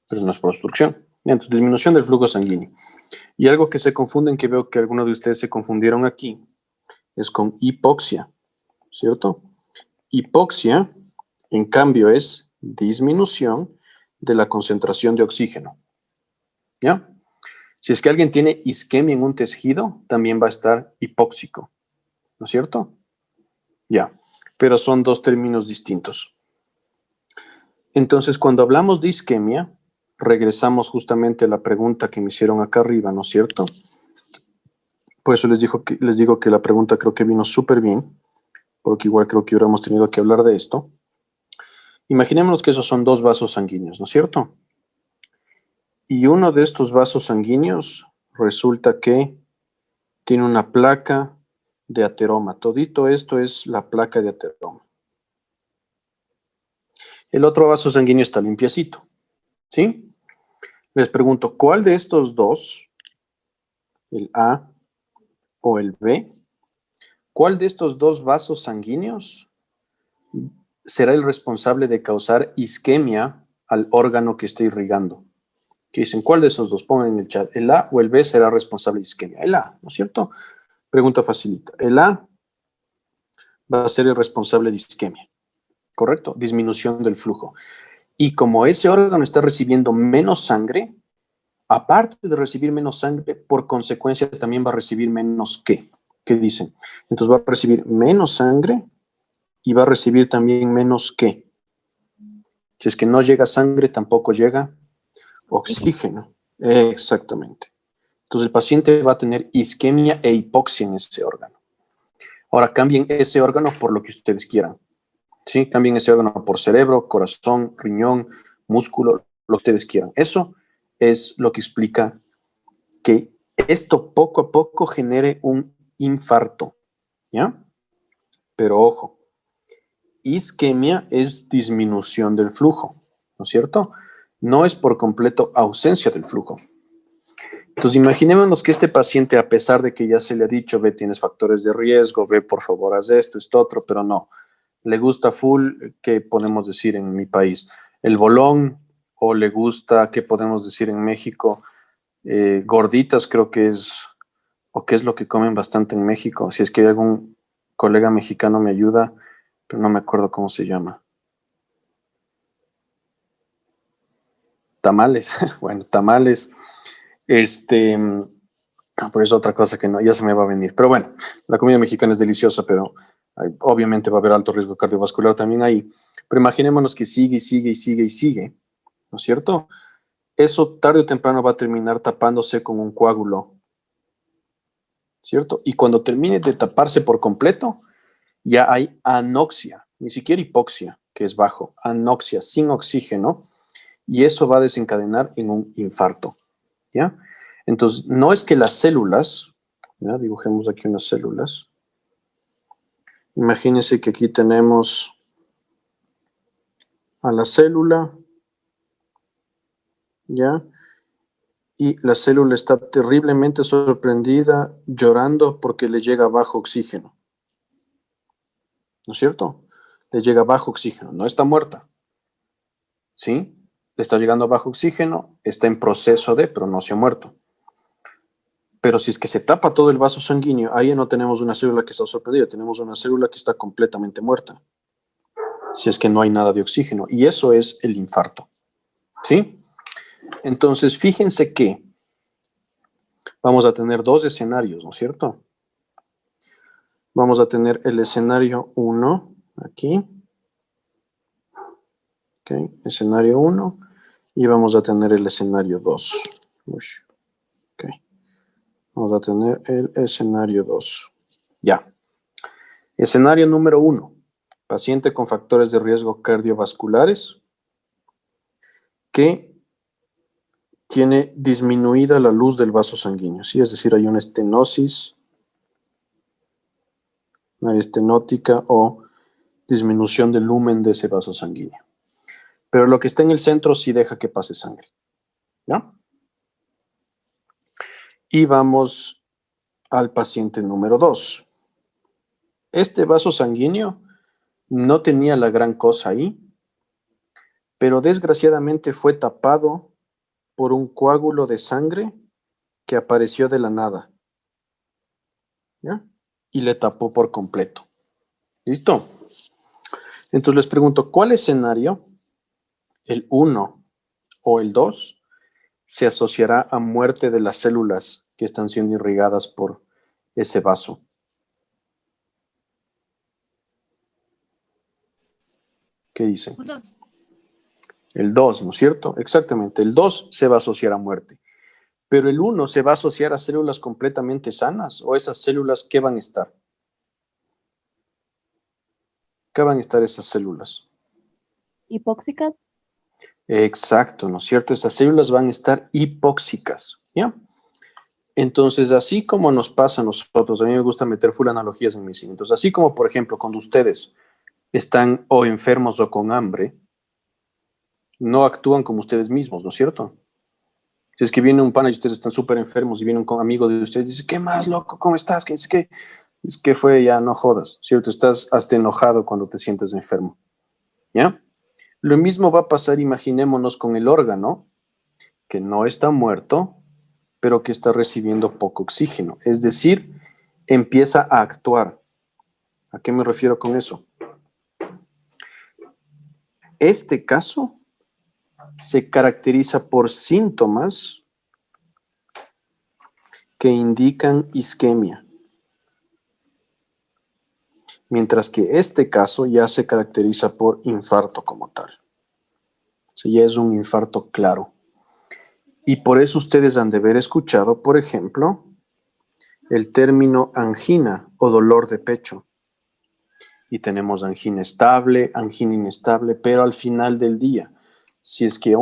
Speaker 2: pero no es por obstrucción. Entonces, disminución del flujo sanguíneo. Y algo que se confunden, que veo que algunos de ustedes se confundieron aquí, es con hipoxia, ¿cierto? Hipoxia, en cambio, es disminución de la concentración de oxígeno. ¿Ya? Si es que alguien tiene isquemia en un tejido, también va a estar hipóxico, ¿no es cierto? Ya, pero son dos términos distintos. Entonces, cuando hablamos de isquemia, regresamos justamente a la pregunta que me hicieron acá arriba, ¿no es cierto? Por eso les digo que la pregunta creo que vino súper bien, porque igual creo que hubiéramos tenido que hablar de esto. Imaginémonos que esos son dos vasos sanguíneos, ¿no es cierto? Y uno de estos vasos sanguíneos resulta que tiene una placa de ateroma. Todito esto es la placa de ateroma. El otro vaso sanguíneo está limpiecito, ¿sí? Les pregunto, ¿cuál de estos dos, el A o el B, cuál de estos dos vasos sanguíneos será el responsable de causar isquemia al órgano que esté irrigando? ¿Qué dicen? ¿Cuál de esos dos? Pongan en el chat. ¿El A o el B será responsable de isquemia? El A, ¿no es cierto? Pregunta facilita. El A va a ser el responsable de isquemia, ¿correcto? Disminución del flujo. Y como ese órgano está recibiendo menos sangre, aparte de recibir menos sangre, por consecuencia también va a recibir menos ¿qué? ¿Qué dicen? Entonces va a recibir menos sangre y va a recibir también menos ¿qué? Si es que no llega sangre, tampoco llega oxígeno. Exactamente. Entonces el paciente va a tener isquemia e hipoxia en ese órgano. Ahora cambien ese órgano por lo que ustedes quieran. ¿Sí? Cambien ese órgano por cerebro, corazón, riñón, músculo, lo que ustedes quieran. Eso es lo que explica que esto poco a poco genere un infarto, ¿ya? Pero ojo, isquemia es disminución del flujo, ¿no es cierto? No es por completo ausencia del flujo. Entonces, imaginémonos que este paciente, a pesar de que ya se le ha dicho, ve, tienes factores de riesgo, ve, por favor, haz esto otro, pero no. Le gusta full, ¿qué podemos decir en mi país? El bolón, o le gusta, ¿qué podemos decir en México? Gorditas creo que es, o qué es lo que comen bastante en México. Si es que hay algún colega mexicano me ayuda, pero no me acuerdo cómo se llama. Tamales, bueno, tamales. Por eso otra cosa que no, ya se me va a venir. Pero bueno, la comida mexicana es deliciosa, pero obviamente va a haber alto riesgo cardiovascular también ahí. Pero imaginémonos que sigue y sigue y sigue y sigue, ¿no es cierto? Eso tarde o temprano va a terminar tapándose con un coágulo, ¿cierto? Y cuando termine de taparse por completo, ya hay anoxia, ni siquiera hipoxia, que es bajo, anoxia, sin oxígeno, y eso va a desencadenar en un infarto, ¿ya? Entonces, no es que las células, ¿ya? Dibujemos aquí unas células. Imagínense que aquí tenemos a la célula, ¿ya? Y la célula está terriblemente sorprendida, llorando porque le llega bajo oxígeno. ¿No es cierto? Le llega bajo oxígeno, no está muerta. ¿Sí? Le está llegando bajo oxígeno, está en proceso de, pero no se ha muerto. Pero si es que se tapa todo el vaso sanguíneo, ahí no tenemos una célula que está sorprendida, tenemos una célula que está completamente muerta. Si es que no hay nada de oxígeno. Y eso es el infarto. ¿Sí? Entonces, fíjense que vamos a tener dos escenarios, ¿no es cierto? Vamos a tener el escenario 1 aquí. Ok, escenario 1. Y vamos a tener el escenario 2. Ok. Vamos a tener el escenario 2. Ya. Escenario número 1. Paciente con factores de riesgo cardiovasculares que tiene disminuida la luz del vaso sanguíneo. ¿Sí? Es decir, hay una estenosis, una área estenótica o disminución del lumen de ese vaso sanguíneo. Pero lo que está en el centro sí deja que pase sangre. ¿Ya? Y vamos al paciente número 2. Este vaso sanguíneo no tenía la gran cosa ahí, pero desgraciadamente fue tapado por un coágulo de sangre que apareció de la nada. ¿Ya? Y le tapó por completo. ¿Listo? Entonces les pregunto, ¿cuál escenario, el 1 o el 2, se asociará a muerte de las células que están siendo irrigadas por ese vaso? ¿Qué dicen?
Speaker 3: Dos.
Speaker 2: El 2, ¿no es cierto? Exactamente, el 2 se va a asociar a muerte. Pero el 1 se va a asociar a células completamente sanas, o esas células, ¿qué van a estar? ¿Qué van a estar esas células?
Speaker 5: Hipóxicas.
Speaker 2: Exacto, ¿no es cierto? Esas células van a estar hipóxicas, ¿ya? Entonces, así como nos pasa a nosotros, a mí me gusta meter full analogías en mis entonces, así como, por ejemplo, cuando ustedes están o enfermos o con hambre, no actúan como ustedes mismos, ¿no es cierto? Si es que viene un pana y ustedes están súper enfermos y viene un amigo de ustedes y dice, ¿qué más, loco? ¿Cómo estás? ¿Qué dice qué? Es que fue, ya no jodas, ¿cierto? Estás hasta enojado cuando te sientes enfermo, ¿ya? Lo mismo va a pasar, imaginémonos, con el órgano, que no está muerto, pero que está recibiendo poco oxígeno. Es decir, empieza a actuar. ¿A qué me refiero con eso? Este caso se caracteriza por síntomas que indican isquemia, mientras que este caso ya se caracteriza por infarto como tal. O sea, ya es un infarto claro. Y por eso ustedes han de haber escuchado, por ejemplo, el término angina o dolor de pecho. Y tenemos angina estable, angina inestable, pero al final del día, si es que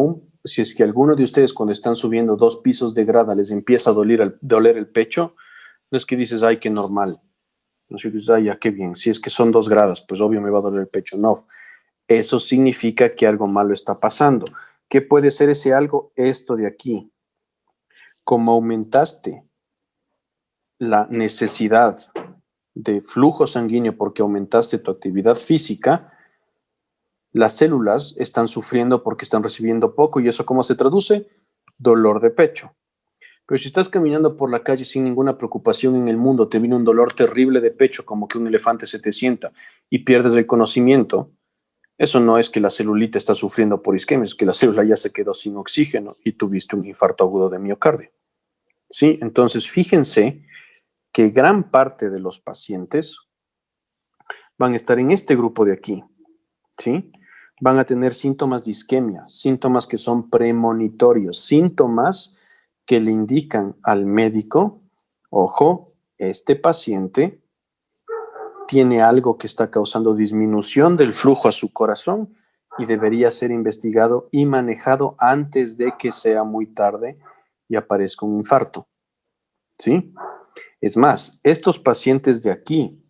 Speaker 2: alguno de ustedes cuando están subiendo 2 pisos de grada les empieza a doler el pecho, no es que dices, ay, qué normal. No es que dices, ay, ya, qué bien. Si es que son 2 gradas, pues obvio me va a doler el pecho. No, eso significa que algo malo está pasando. ¿Qué puede ser ese algo? Esto de aquí. Como aumentaste la necesidad de flujo sanguíneo porque aumentaste tu actividad física, las células están sufriendo porque están recibiendo poco. ¿Y eso cómo se traduce? Dolor de pecho. Pero si estás caminando por la calle sin ninguna preocupación en el mundo, te viene un dolor terrible de pecho, como que un elefante se te sienta y pierdes el conocimiento, eso no es que la celulita está sufriendo por isquemia, es que la célula ya se quedó sin oxígeno y tuviste un infarto agudo de miocardio. ¿Sí? Entonces, fíjense que gran parte de los pacientes van a estar en este grupo de aquí, ¿sí? Van a tener síntomas de isquemia, síntomas que son premonitorios, síntomas que le indican al médico, ojo, este paciente tiene algo que está causando disminución del flujo a su corazón y debería ser investigado y manejado antes de que sea muy tarde y aparezca un infarto, ¿sí? Es más, estos pacientes de aquí,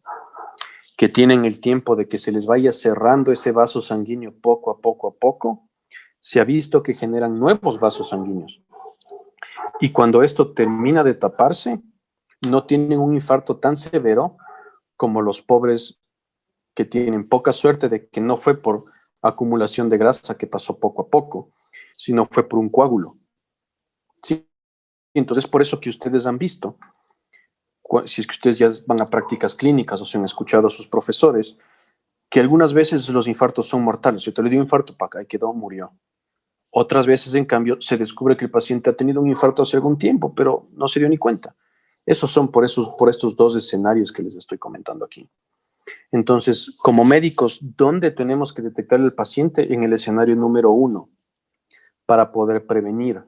Speaker 2: que tienen el tiempo de que se les vaya cerrando ese vaso sanguíneo poco a poco, se ha visto que generan nuevos vasos sanguíneos. Y cuando esto termina de taparse, no tienen un infarto tan severo como los pobres que tienen poca suerte de que no fue por acumulación de grasa que pasó poco a poco, sino fue por un coágulo. ¿Sí? Entonces, por eso que ustedes han visto, si es que ustedes ya van a prácticas clínicas o se han escuchado a sus profesores, que algunas veces los infartos son mortales. Yo te le dio infarto, ahí quedó, murió. Otras veces, en cambio, se descubre que el paciente ha tenido un infarto hace algún tiempo, pero no se dio ni cuenta. Esos son por estos dos escenarios que les estoy comentando aquí. Entonces, como médicos, ¿dónde tenemos que detectar al paciente? En el escenario número 1, para poder prevenir,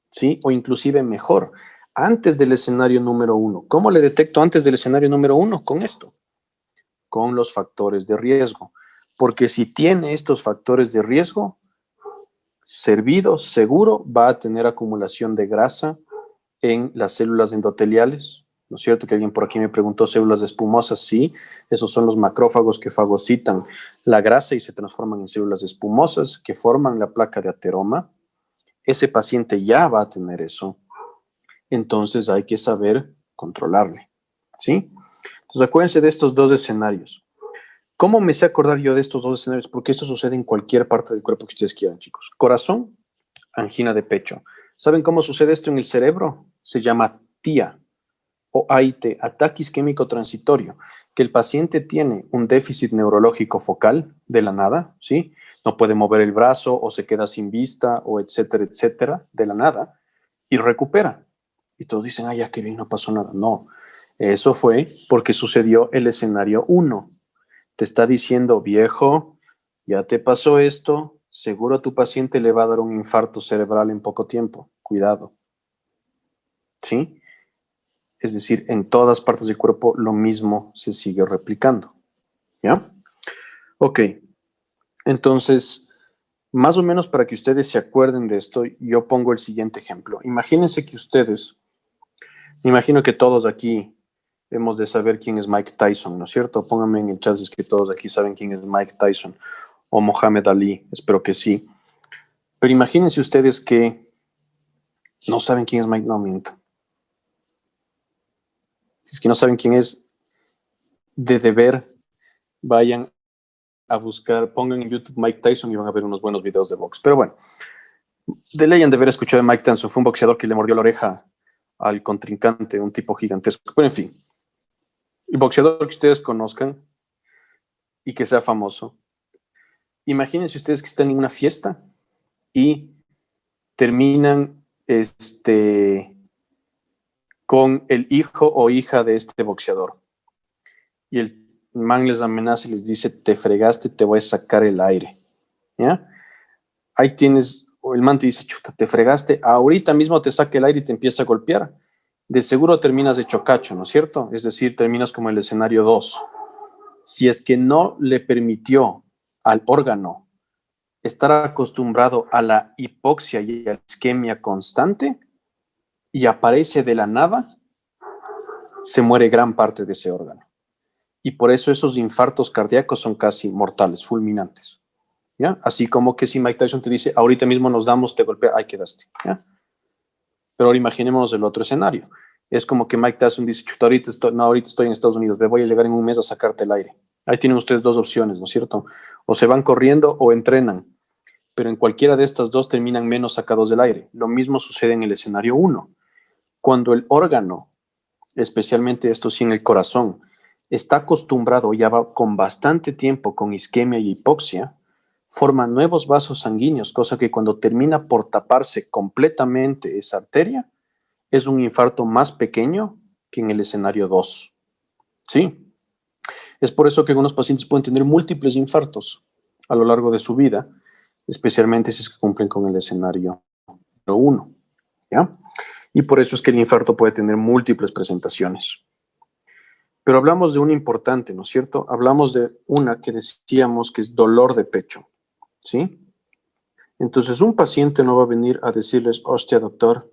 Speaker 2: ¿sí? O inclusive mejor, antes del escenario número 1. ¿Cómo le detecto antes del escenario número 1? Con esto, con los factores de riesgo. Porque si tiene estos factores de riesgo, servido, seguro, va a tener acumulación de grasa en las células endoteliales, ¿no es cierto? Que alguien por aquí me preguntó, células espumosas, sí, esos son los macrófagos que fagocitan la grasa y se transforman en células espumosas que forman la placa de ateroma. Ese paciente ya va a tener eso, entonces hay que saber controlarle, ¿sí? Entonces acuérdense de estos dos escenarios. ¿Cómo me sé acordar yo de estos dos escenarios? Porque esto sucede en cualquier parte del cuerpo que ustedes quieran, chicos. Corazón, angina de pecho. ¿Saben cómo sucede esto en el cerebro? Se llama TIA o AIT, ataque isquémico transitorio, que el paciente tiene un déficit neurológico focal de la nada, ¿sí? No puede mover el brazo o se queda sin vista o etcétera, de la nada, y recupera. Y todos dicen, ya que bien, no pasó nada. No, eso fue porque sucedió el escenario 1. Te está diciendo, viejo, ya te pasó esto, seguro a tu paciente le va a dar un infarto cerebral en poco tiempo. Cuidado. ¿Sí? Es decir, en todas partes del cuerpo lo mismo se sigue replicando. ¿Ya? Ok. Entonces, más o menos para que ustedes se acuerden de esto, yo pongo el siguiente ejemplo. Imagínense que ustedes, imagino que todos aquí hemos de saber quién es Mike Tyson, ¿no es cierto? Pónganme en el chat si es que todos aquí saben quién es Mike Tyson o Mohamed Ali, espero que sí. Pero imagínense ustedes que no saben quién es Mike, no miento. Si es que no saben quién es, de deber, vayan a buscar, pongan en YouTube Mike Tyson y van a ver unos buenos videos de box. Pero bueno, de ley han de haber escuchado de Mike Tyson, fue un boxeador que le mordió la oreja al contrincante, un tipo gigantesco. Pero en fin, el boxeador que ustedes conozcan y que sea famoso. Imagínense ustedes que están en una fiesta y terminan con el hijo o hija de este boxeador. Y el man les amenaza y les dice, te fregaste, te voy a sacar el aire. ¿Ya? Ahí tienes, o el man te dice, chuta, te fregaste, ahorita mismo te saca el aire y te empieza a golpear. De seguro terminas de chocacho, ¿no es cierto? Es decir, terminas como el escenario 2. Si es que no le permitió al órgano estar acostumbrado a la hipoxia y a la isquemia constante y aparece de la nada, se muere gran parte de ese órgano. Y por eso esos infartos cardíacos son casi mortales, fulminantes. ¿Ya? Así como que si Mike Tyson te dice, ahorita mismo nos damos, te golpea, ahí quedaste. ¿Ya? Pero ahora imaginémonos el otro escenario. Es como que Mike Tyson dice, chuta, ahorita estoy en Estados Unidos, me voy a llegar en un mes a sacarte el aire. Ahí tienen ustedes dos opciones, ¿no es cierto? O se van corriendo o entrenan. Pero en cualquiera de estas dos terminan menos sacados del aire. Lo mismo sucede en el escenario 1. Cuando el órgano, especialmente esto sí en el corazón, está acostumbrado ya va con bastante tiempo con isquemia y hipoxia, forma nuevos vasos sanguíneos, cosa que cuando termina por taparse completamente esa arteria, es un infarto más pequeño que en el escenario 2. ¿Sí? Es por eso que algunos pacientes pueden tener múltiples infartos a lo largo de su vida, especialmente si es que cumplen con el escenario 1. ¿Ya? Y por eso es que el infarto puede tener múltiples presentaciones. Pero hablamos de una importante, ¿no es cierto? Hablamos de una que decíamos que es dolor de pecho, ¿sí? Entonces, un paciente no va a venir a decirles, hostia, doctor,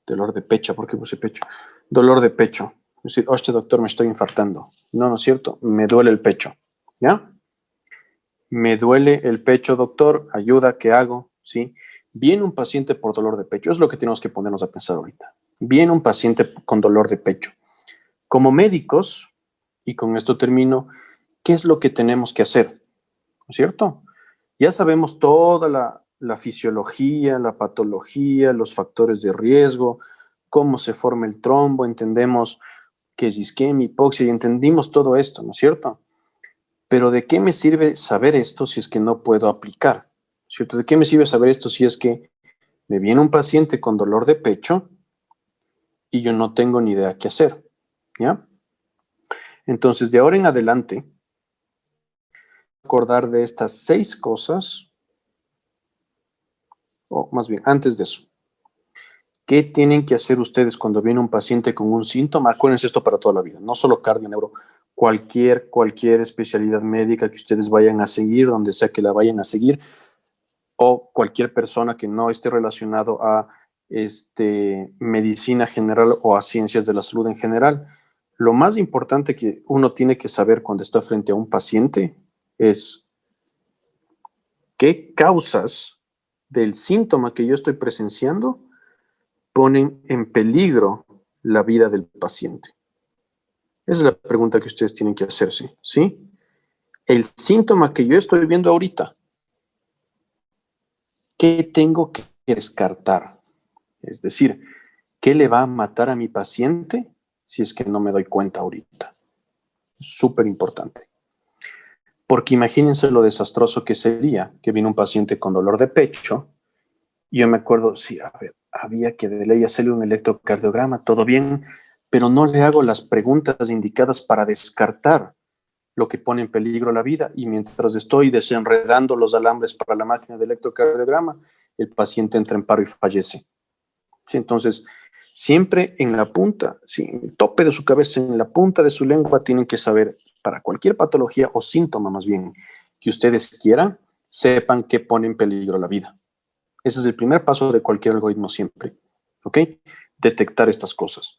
Speaker 2: dolor de pecho, ¿por qué puse pecho? Dolor de pecho. Es decir, hostia, doctor, me estoy infartando. No, no es cierto, me duele el pecho, ¿ya? Me duele el pecho, doctor, ayuda, ¿qué hago? ¿Sí? Viene un paciente por dolor de pecho, es lo que tenemos que ponernos a pensar ahorita. Viene un paciente con dolor de pecho. Como médicos, y con esto termino, ¿qué es lo que tenemos que hacer? ¿No es cierto? Ya sabemos toda la fisiología, la patología, los factores de riesgo, cómo se forma el trombo, entendemos qué es isquemia, hipoxia, y entendimos todo esto, ¿no es cierto? Pero ¿de qué me sirve saber esto si es que no puedo aplicar? ¿Cierto? ¿De qué me sirve saber esto si es que me viene un paciente con dolor de pecho y yo no tengo ni idea qué hacer, ¿ya? Entonces, de ahora en adelante, acordar de estas 6 cosas, o más bien, antes de eso, ¿qué tienen que hacer ustedes cuando viene un paciente con un síntoma? Acuérdense esto para toda la vida, no solo cardio, neuro, cualquier especialidad médica que ustedes vayan a seguir, donde sea que la vayan a seguir, o cualquier persona que no esté relacionado a medicina general o a ciencias de la salud en general. Lo más importante que uno tiene que saber cuando está frente a un paciente es qué causas del síntoma que yo estoy presenciando ponen en peligro la vida del paciente. Esa es la pregunta que ustedes tienen que hacerse, ¿sí? El síntoma que yo estoy viendo ahorita, ¿qué tengo que descartar? Es decir, ¿qué le va a matar a mi paciente si es que no me doy cuenta ahorita? Súper importante. Porque imagínense lo desastroso que sería que viene un paciente con dolor de pecho. Yo me acuerdo, sí, a ver, había que de ley hacerle un electrocardiograma, todo bien, pero no le hago las preguntas indicadas para descartar lo que pone en peligro la vida. Y mientras estoy desenredando los alambres para la máquina de electrocardiograma, el paciente entra en paro y fallece. Sí, entonces, siempre en la punta, sí, en el tope de su cabeza, en la punta de su lengua, tienen que saber, para cualquier patología o síntoma más bien que ustedes quieran, sepan que pone en peligro la vida. Ese es el primer paso de cualquier algoritmo siempre, ¿ok? Detectar estas cosas.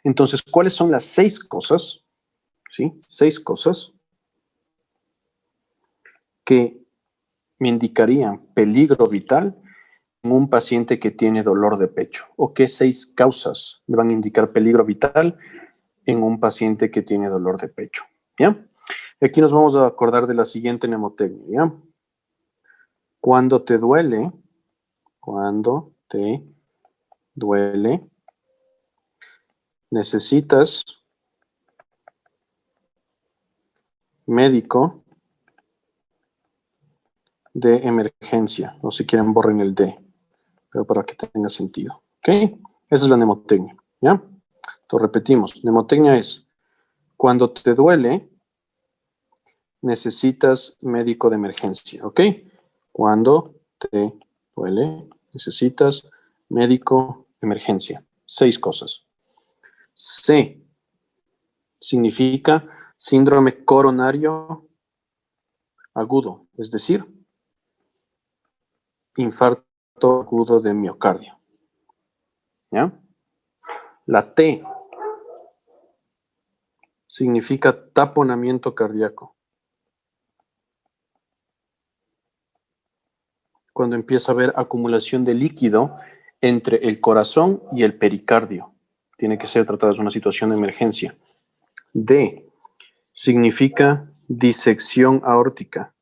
Speaker 2: Entonces, ¿cuáles son las 6 cosas? ¿Sí? 6 cosas que me indicarían peligro vital en un paciente que tiene dolor de pecho. ¿O qué 6 causas me van a indicar peligro vital en un paciente que tiene dolor de pecho? ¿Ya? Y aquí nos vamos a acordar de la siguiente mnemotecnia, ¿ya? Cuando te duele, necesitas médico de emergencia, o si quieren borren el D, pero para que tenga sentido, ¿ok? Esa es la mnemotecnia, ¿ya? Entonces repetimos, mnemotecnia es, cuando te duele, necesitas médico de emergencia, ¿ok? Cuando te duele, necesitas médico de emergencia. 6 cosas. C significa síndrome coronario agudo, es decir, infarto agudo de miocardio. ¿Ya? La T significa taponamiento cardíaco. Cuando empieza a haber acumulación de líquido entre el corazón y el pericardio. Tiene que ser tratada de una situación de emergencia. D significa disección aórtica.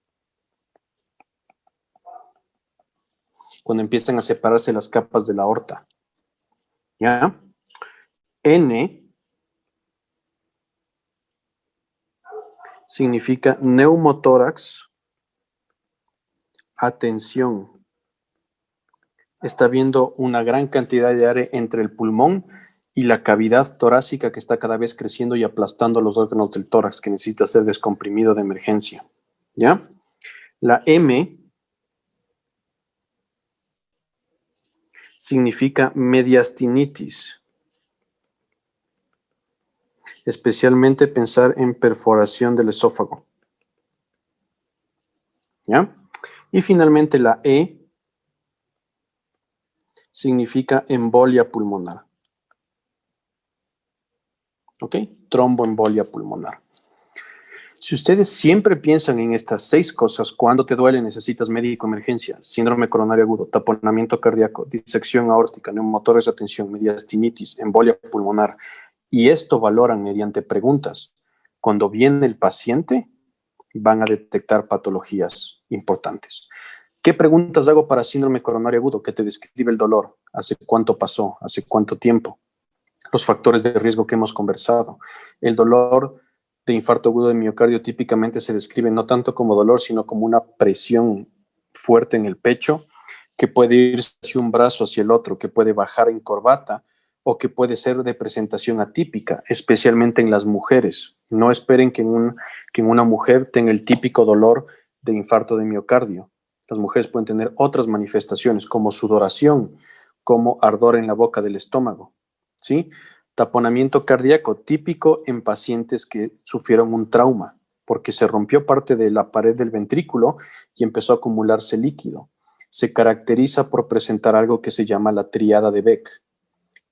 Speaker 2: Cuando empiezan a separarse las capas de la aorta. ¿Ya? N significa neumotórax. Atención. Está viendo una gran cantidad de aire entre el pulmón y la cavidad torácica que está cada vez creciendo y aplastando los órganos del tórax, que necesita ser descomprimido de emergencia. ¿Ya? La M significa mediastinitis. Especialmente pensar en perforación del esófago. ¿Ya? Y finalmente la E significa embolia pulmonar. ¿Ok? Tromboembolia pulmonar. Si ustedes siempre piensan en estas 6 cosas, cuando te duele necesitas médico de emergencia, síndrome coronario agudo, taponamiento cardíaco, disección aórtica, neumotórax de atención, mediastinitis, embolia pulmonar, y esto valoran mediante preguntas. Cuando viene el paciente, van a detectar patologías importantes. ¿Qué preguntas hago para síndrome coronario agudo? ¿Qué te describe el dolor? ¿Hace cuánto pasó? ¿Hace cuánto tiempo? Los factores de riesgo que hemos conversado. El dolor de infarto agudo de miocardio típicamente se describe no tanto como dolor, sino como una presión fuerte en el pecho, que puede ir hacia un brazo, hacia el otro, que puede bajar en corbata o que puede ser de presentación atípica, especialmente en las mujeres. No esperen que en una mujer tenga el típico dolor de infarto de miocardio. Las mujeres pueden tener otras manifestaciones como sudoración, como ardor en la boca del estómago, ¿sí? Taponamiento cardíaco típico en pacientes que sufrieron un trauma, porque se rompió parte de la pared del ventrículo y empezó a acumularse líquido. Se caracteriza por presentar algo que se llama la tríada de Beck,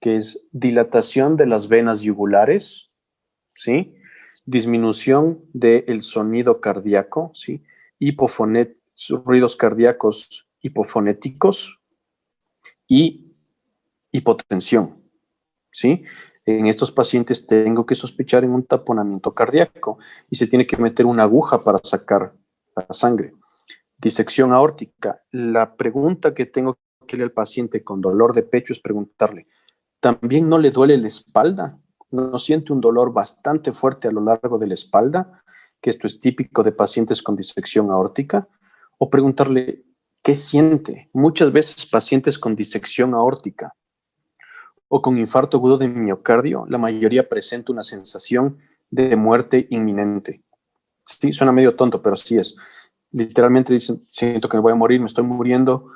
Speaker 2: que es dilatación de las venas yugulares, ¿sí? Disminución del sonido cardíaco, ¿sí? Ruidos cardíacos hipofonéticos y hipotensión, ¿sí? En estos pacientes tengo que sospechar en un taponamiento cardíaco y se tiene que meter una aguja para sacar la sangre. Disección aórtica. La pregunta que tengo que hacerle al paciente con dolor de pecho es preguntarle, ¿también no le duele la espalda? ¿No siente un dolor bastante fuerte a lo largo de la espalda? Que esto es típico de pacientes con disección aórtica. O preguntarle, ¿qué siente? Muchas veces pacientes con disección aórtica o con infarto agudo de miocardio, la mayoría presenta una sensación de muerte inminente. Sí, suena medio tonto, pero sí es. Literalmente dicen, siento que me voy a morir, me estoy muriendo,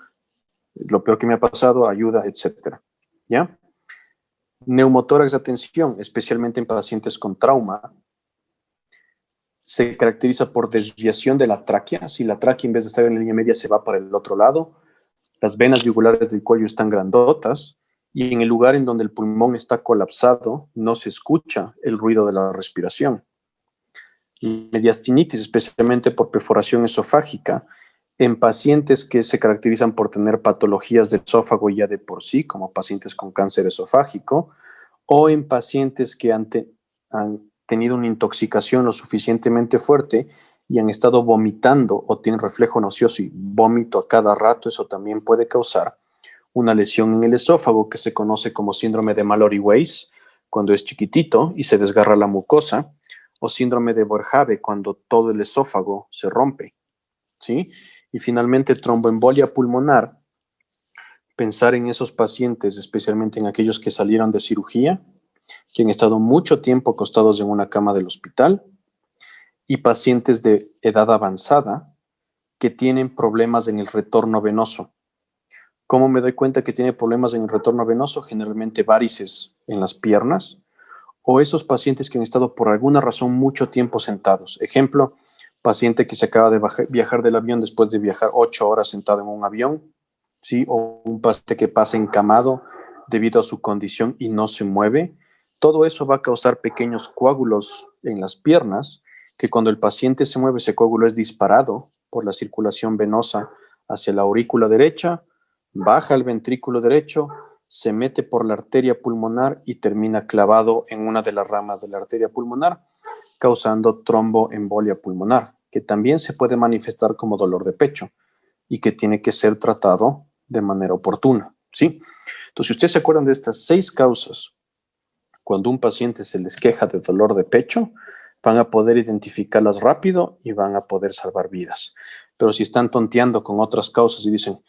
Speaker 2: lo peor que me ha pasado, ayuda, etcétera. ¿Ya? Neumotórax de atención, especialmente en pacientes con trauma, se caracteriza por desviación de la tráquea. Si la tráquea en vez de estar en la línea media se va para el otro lado, las venas yugulares del cuello están grandotas y en el lugar en donde el pulmón está colapsado no se escucha el ruido de la respiración. Mediastinitis, especialmente por perforación esofágica, en pacientes que se caracterizan por tener patologías del esófago ya de por sí, como pacientes con cáncer esofágico, o en pacientes que han tenido una intoxicación lo suficientemente fuerte y han estado vomitando o tienen reflejo nauseoso y vómito a cada rato. Eso también puede causar una lesión en el esófago que se conoce como síndrome de Mallory-Weiss, cuando es chiquitito y se desgarra la mucosa, o síndrome de Boerhaave, cuando todo el esófago se rompe, ¿sí? Y finalmente, tromboembolia pulmonar, pensar en esos pacientes, especialmente en aquellos que salieron de cirugía, que han estado mucho tiempo acostados en una cama del hospital, y pacientes de edad avanzada que tienen problemas en el retorno venoso. ¿Cómo me doy cuenta que tiene problemas en el retorno venoso? Generalmente varices en las piernas, o esos pacientes que han estado por alguna razón mucho tiempo sentados. Ejemplo, paciente que se acaba de viajar del avión después de viajar 8 horas sentado en un avión, ¿sí? O un paciente que pasa encamado debido a su condición y no se mueve. Todo eso va a causar pequeños coágulos en las piernas, que cuando el paciente se mueve, ese coágulo es disparado por la circulación venosa hacia la aurícula derecha, baja al ventrículo derecho, se mete por la arteria pulmonar y termina clavado en una de las ramas de la arteria pulmonar, causando tromboembolia pulmonar, que también se puede manifestar como dolor de pecho y que tiene que ser tratado de manera oportuna, ¿sí? Entonces, si ustedes se acuerdan de estas 6 causas, cuando un paciente se les queja de dolor de pecho, van a poder identificarlas rápido y van a poder salvar vidas. Pero si están tonteando con otras causas y dicen,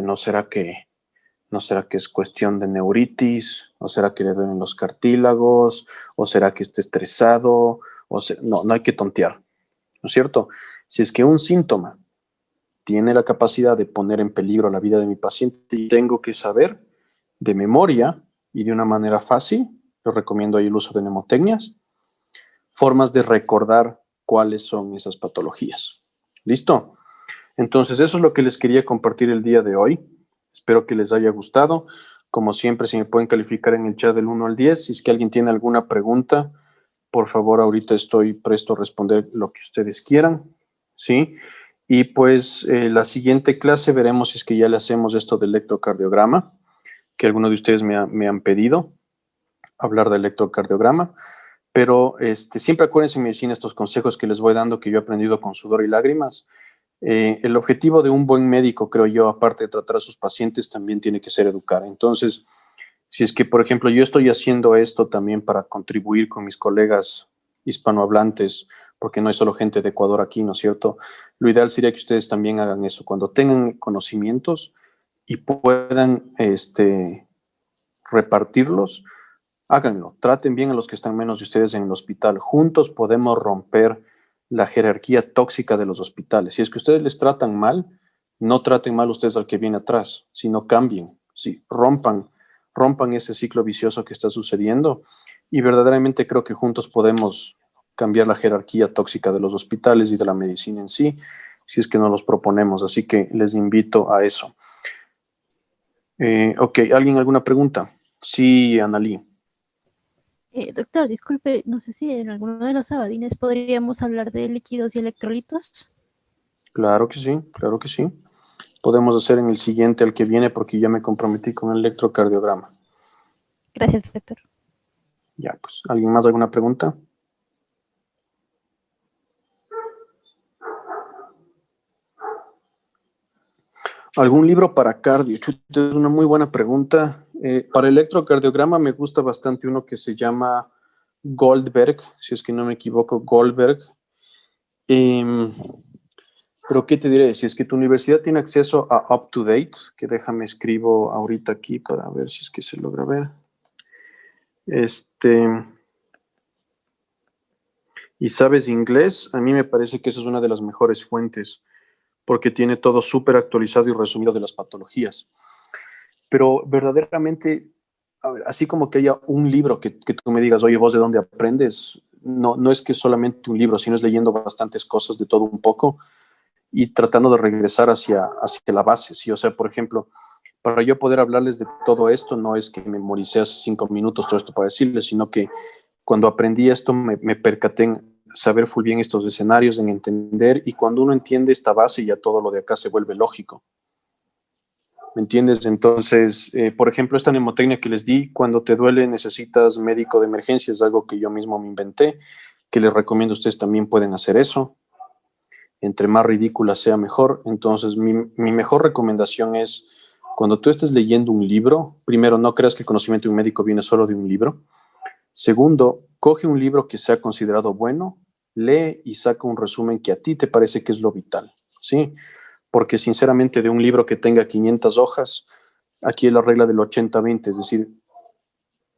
Speaker 2: ¿no será que es cuestión de neuritis? ¿O será que le duelen los cartílagos? ¿O será que está estresado? No hay que tontear, ¿no es cierto? Si es que un síntoma tiene la capacidad de poner en peligro la vida de mi paciente, tengo que saber de memoria y de una manera fácil, yo recomiendo ahí el uso de mnemotecnias, formas de recordar cuáles son esas patologías. ¿Listo? Entonces, eso es lo que les quería compartir el día de hoy. Espero que les haya gustado. Como siempre, si me pueden calificar en el chat del 1 al 10, si es que alguien tiene alguna pregunta, por favor, ahorita estoy presto a responder lo que ustedes quieran, ¿sí? Y pues la siguiente clase veremos si es que ya le hacemos esto del electrocardiograma, que algunos de ustedes me han pedido hablar del electrocardiograma, pero siempre acuérdense en medicina estos consejos que les voy dando, que yo he aprendido con sudor y lágrimas. El objetivo de un buen médico, creo yo, aparte de tratar a sus pacientes, también tiene que ser educar. Entonces, si es que, por ejemplo, yo estoy haciendo esto también para contribuir con mis colegas hispanohablantes, porque no hay solo gente de Ecuador aquí, ¿no es cierto? Lo ideal sería que ustedes también hagan eso. Cuando tengan conocimientos y puedan repartirlos, háganlo. Traten bien a los que están menos de ustedes en el hospital. Juntos podemos romper la jerarquía tóxica de los hospitales. Si es que ustedes les tratan mal, no traten mal ustedes al que viene atrás, sino cambien, sí, rompan ese ciclo vicioso que está sucediendo, y verdaderamente creo que juntos podemos cambiar la jerarquía tóxica de los hospitales y de la medicina en sí, si es que nos los proponemos. Así que les invito a eso. Ok, ¿alguien alguna pregunta? Sí, Analí.
Speaker 5: Doctor, disculpe, no sé si en alguno de los sabadines podríamos hablar de líquidos y electrolitos.
Speaker 2: Claro que sí, claro que sí. Podemos hacer en el siguiente, al que viene, porque ya me comprometí con el electrocardiograma.
Speaker 5: Gracias, doctor.
Speaker 2: Ya, pues, ¿alguien más alguna pregunta? ¿Algún libro para cardio? Chuta, es una muy buena pregunta. Para electrocardiograma me gusta bastante uno que se llama Goldberg, si es que no me equivoco, Goldberg. Pero ¿qué te diré? Si es que tu universidad tiene acceso a UpToDate, que déjame escribo ahorita aquí para ver si es que se logra ver. Y sabes inglés, a mí me parece que esa es una de las mejores fuentes, porque tiene todo súper actualizado y resumido de las patologías. Pero verdaderamente, a ver, así como que haya un libro que tú me digas, oye, ¿vos de dónde aprendes? No, no es que solamente un libro, sino es leyendo bastantes cosas de todo un poco y tratando de regresar hacia la base, ¿sí? O sea, por ejemplo, para yo poder hablarles de todo esto, no es que memoricé hace 5 minutos todo esto para decirles, sino que cuando aprendí esto me percaté en saber full bien estos escenarios, en entender, y cuando uno entiende esta base, ya todo lo de acá se vuelve lógico. ¿Me entiendes? Entonces, por ejemplo, esta mnemotecnia que les di, cuando te duele necesitas médico de emergencia, es algo que yo mismo me inventé, que les recomiendo a ustedes también pueden hacer eso. Entre más ridícula sea mejor. Entonces, mi mejor recomendación es, cuando tú estés leyendo un libro, primero, no creas que el conocimiento de un médico viene solo de un libro. Segundo, coge un libro que sea considerado bueno, lee y saca un resumen que a ti te parece que es lo vital, ¿sí? Porque sinceramente de un libro que tenga 500 hojas, aquí es la regla del 80-20, es decir,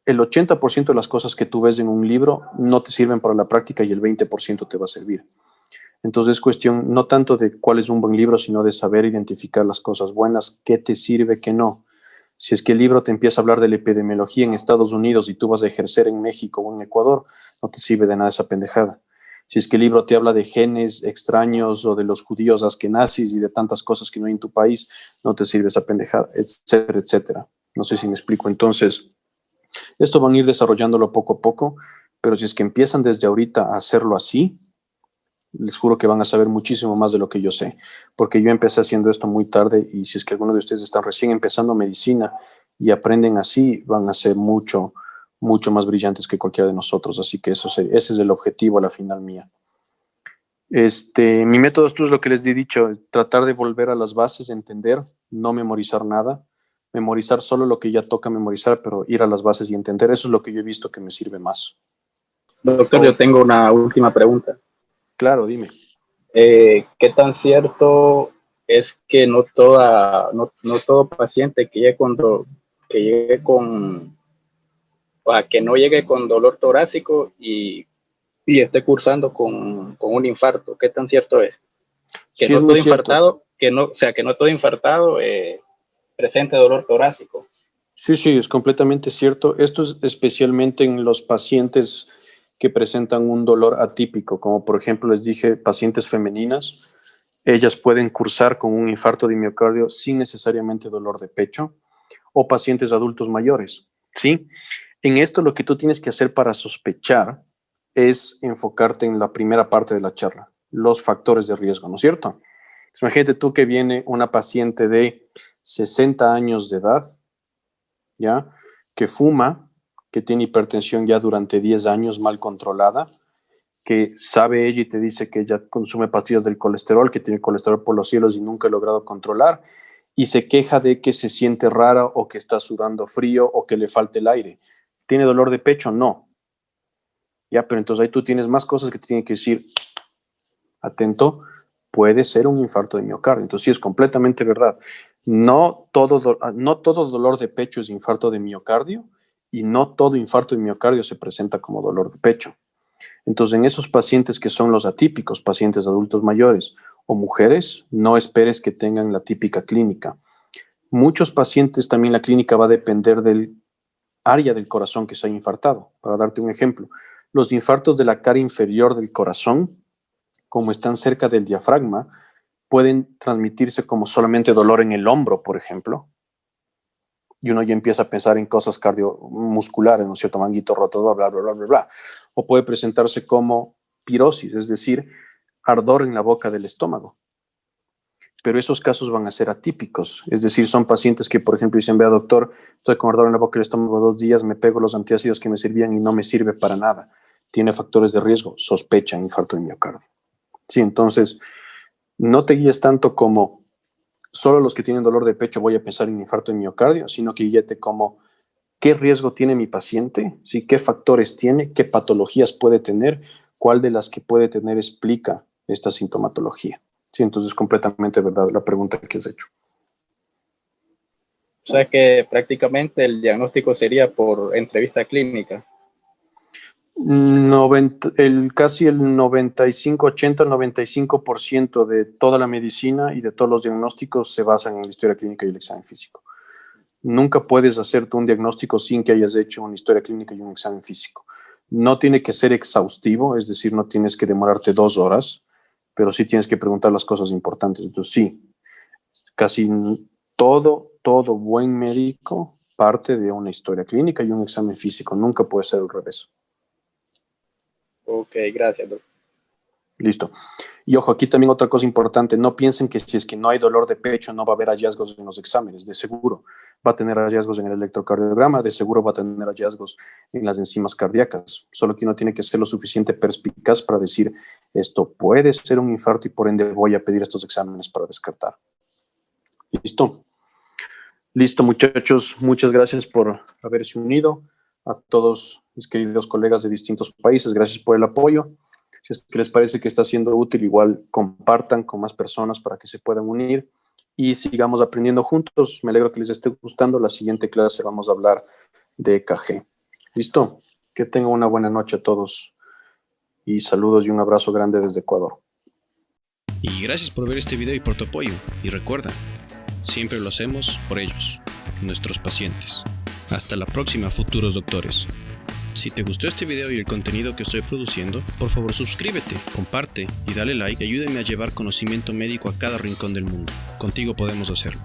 Speaker 2: el 80% de las cosas que tú ves en un libro no te sirven para la práctica y el 20% te va a servir. Entonces es cuestión no tanto de cuál es un buen libro, sino de saber identificar las cosas buenas, qué te sirve, qué no. Si es que el libro te empieza a hablar de la epidemiología en Estados Unidos y tú vas a ejercer en México o en Ecuador, no te sirve de nada esa pendejada. Si es que el libro te habla de genes extraños o de los judíos askenazis y de tantas cosas que no hay en tu país, no te sirve esa pendejada, etcétera, etcétera. No sé si me explico. Entonces, esto van a ir desarrollándolo poco a poco, pero si es que empiezan desde ahorita a hacerlo así, les juro que van a saber muchísimo más de lo que yo sé, porque yo empecé haciendo esto muy tarde, y si es que alguno de ustedes están recién empezando medicina y aprenden así, van a ser mucho, mucho más brillantes que cualquiera de nosotros. Así que ese es el objetivo a la final mía. Mi método esto es lo que les he dicho, tratar de volver a las bases, entender, no memorizar nada, memorizar solo lo que ya toca memorizar, pero ir a las bases y entender. Eso es lo que yo he visto que me sirve más.
Speaker 6: Doctor, yo tengo una última pregunta.
Speaker 2: Claro, dime.
Speaker 6: ¿Qué tan cierto es que no todo paciente que que no llegue con dolor torácico y esté cursando con un infarto? ¿Qué tan cierto es? Que
Speaker 2: Sí,
Speaker 6: no
Speaker 2: es
Speaker 6: todo
Speaker 2: muy cierto.
Speaker 6: infartado, que no todo infartado presente dolor torácico.
Speaker 2: Sí, es completamente cierto. Esto es especialmente en los pacientes que presentan un dolor atípico, como por ejemplo les dije, pacientes femeninas. Ellas pueden cursar con un infarto de miocardio sin necesariamente dolor de pecho, o pacientes adultos mayores, ¿sí? En esto lo que tú tienes que hacer para sospechar es enfocarte en la primera parte de la charla, los factores de riesgo, ¿no es cierto? Imagínate tú que viene una paciente de 60 años de edad, ¿ya? Que fuma, que tiene hipertensión ya durante 10 años mal controlada, que sabe ella y te dice que ella consume pastillas del colesterol, que tiene colesterol por los cielos y nunca ha logrado controlar, y se queja de que se siente rara o que está sudando frío o que le falta el aire. ¿Tiene dolor de pecho? No. Ya, pero entonces ahí tú tienes más cosas que te tienen que decir, atento, puede ser un infarto de miocardio. Entonces sí, es completamente verdad. No todo dolor de pecho es infarto de miocardio y no todo infarto de miocardio se presenta como dolor de pecho. Entonces, en esos pacientes que son los atípicos, pacientes adultos mayores o mujeres, no esperes que tengan la típica clínica. Muchos pacientes también la clínica va a depender del área del corazón que se ha infartado. Para darte un ejemplo, los infartos de la cara inferior del corazón, como están cerca del diafragma, pueden transmitirse como solamente dolor en el hombro, por ejemplo, y uno ya empieza a pensar en cosas cardiomusculares, ¿no es cierto? Manguito roto, bla, bla, bla, bla, bla. O puede presentarse como pirosis, es decir, ardor en la boca del estómago. Pero esos casos van a ser atípicos, es decir, son pacientes que, por ejemplo, dicen, vea doctor, estoy con ardor en la boca del estómago 2 días, me pego los antiácidos que me servían y no me sirve para nada. Tiene factores de riesgo, sospechan infarto de miocardio. Sí, entonces, no te guíes tanto como solo los que tienen dolor de pecho voy a pensar en infarto de miocardio, sino que guíate como qué riesgo tiene mi paciente, ¿sí? Qué factores tiene, qué patologías puede tener, cuál de las que puede tener explica esta sintomatología. Sí, entonces completamente verdad la pregunta que has hecho.
Speaker 6: O sea que prácticamente el diagnóstico sería por entrevista clínica.
Speaker 2: Casi el 95, 80, 95% de toda la medicina y de todos los diagnósticos se basan en la historia clínica y el examen físico. Nunca puedes hacerte un diagnóstico sin que hayas hecho una historia clínica y un examen físico. No tiene que ser exhaustivo, es decir, no tienes que demorarte 2 horas, pero sí tienes que preguntar las cosas importantes. Entonces sí, casi todo buen médico parte de una historia clínica y un examen físico. Nunca puede ser al revés.
Speaker 6: Ok, gracias, doctor.
Speaker 2: Listo. Y ojo, aquí también otra cosa importante, no piensen que si es que no hay dolor de pecho no va a haber hallazgos en los exámenes, de seguro va a tener hallazgos en el electrocardiograma, de seguro va a tener hallazgos en las enzimas cardíacas, solo que uno tiene que ser lo suficiente perspicaz para decir, esto puede ser un infarto y por ende voy a pedir estos exámenes para descartar. ¿Listo? Listo, muchachos, muchas gracias por haberse unido, a todos mis queridos colegas de distintos países, gracias por el apoyo. Si es que les parece que está siendo útil, igual compartan con más personas para que se puedan unir y sigamos aprendiendo juntos. Me alegro que les esté gustando. La siguiente clase vamos a hablar de EKG. ¿Listo? Que tengan una buena noche a todos y saludos y un abrazo grande desde Ecuador.
Speaker 1: Y gracias por ver este video y por tu apoyo. Y recuerda, siempre lo hacemos por ellos, nuestros pacientes. Hasta la próxima, futuros doctores. Si te gustó este video y el contenido que estoy produciendo, por favor suscríbete, comparte y dale like y ayúdame a llevar conocimiento médico a cada rincón del mundo. Contigo podemos hacerlo.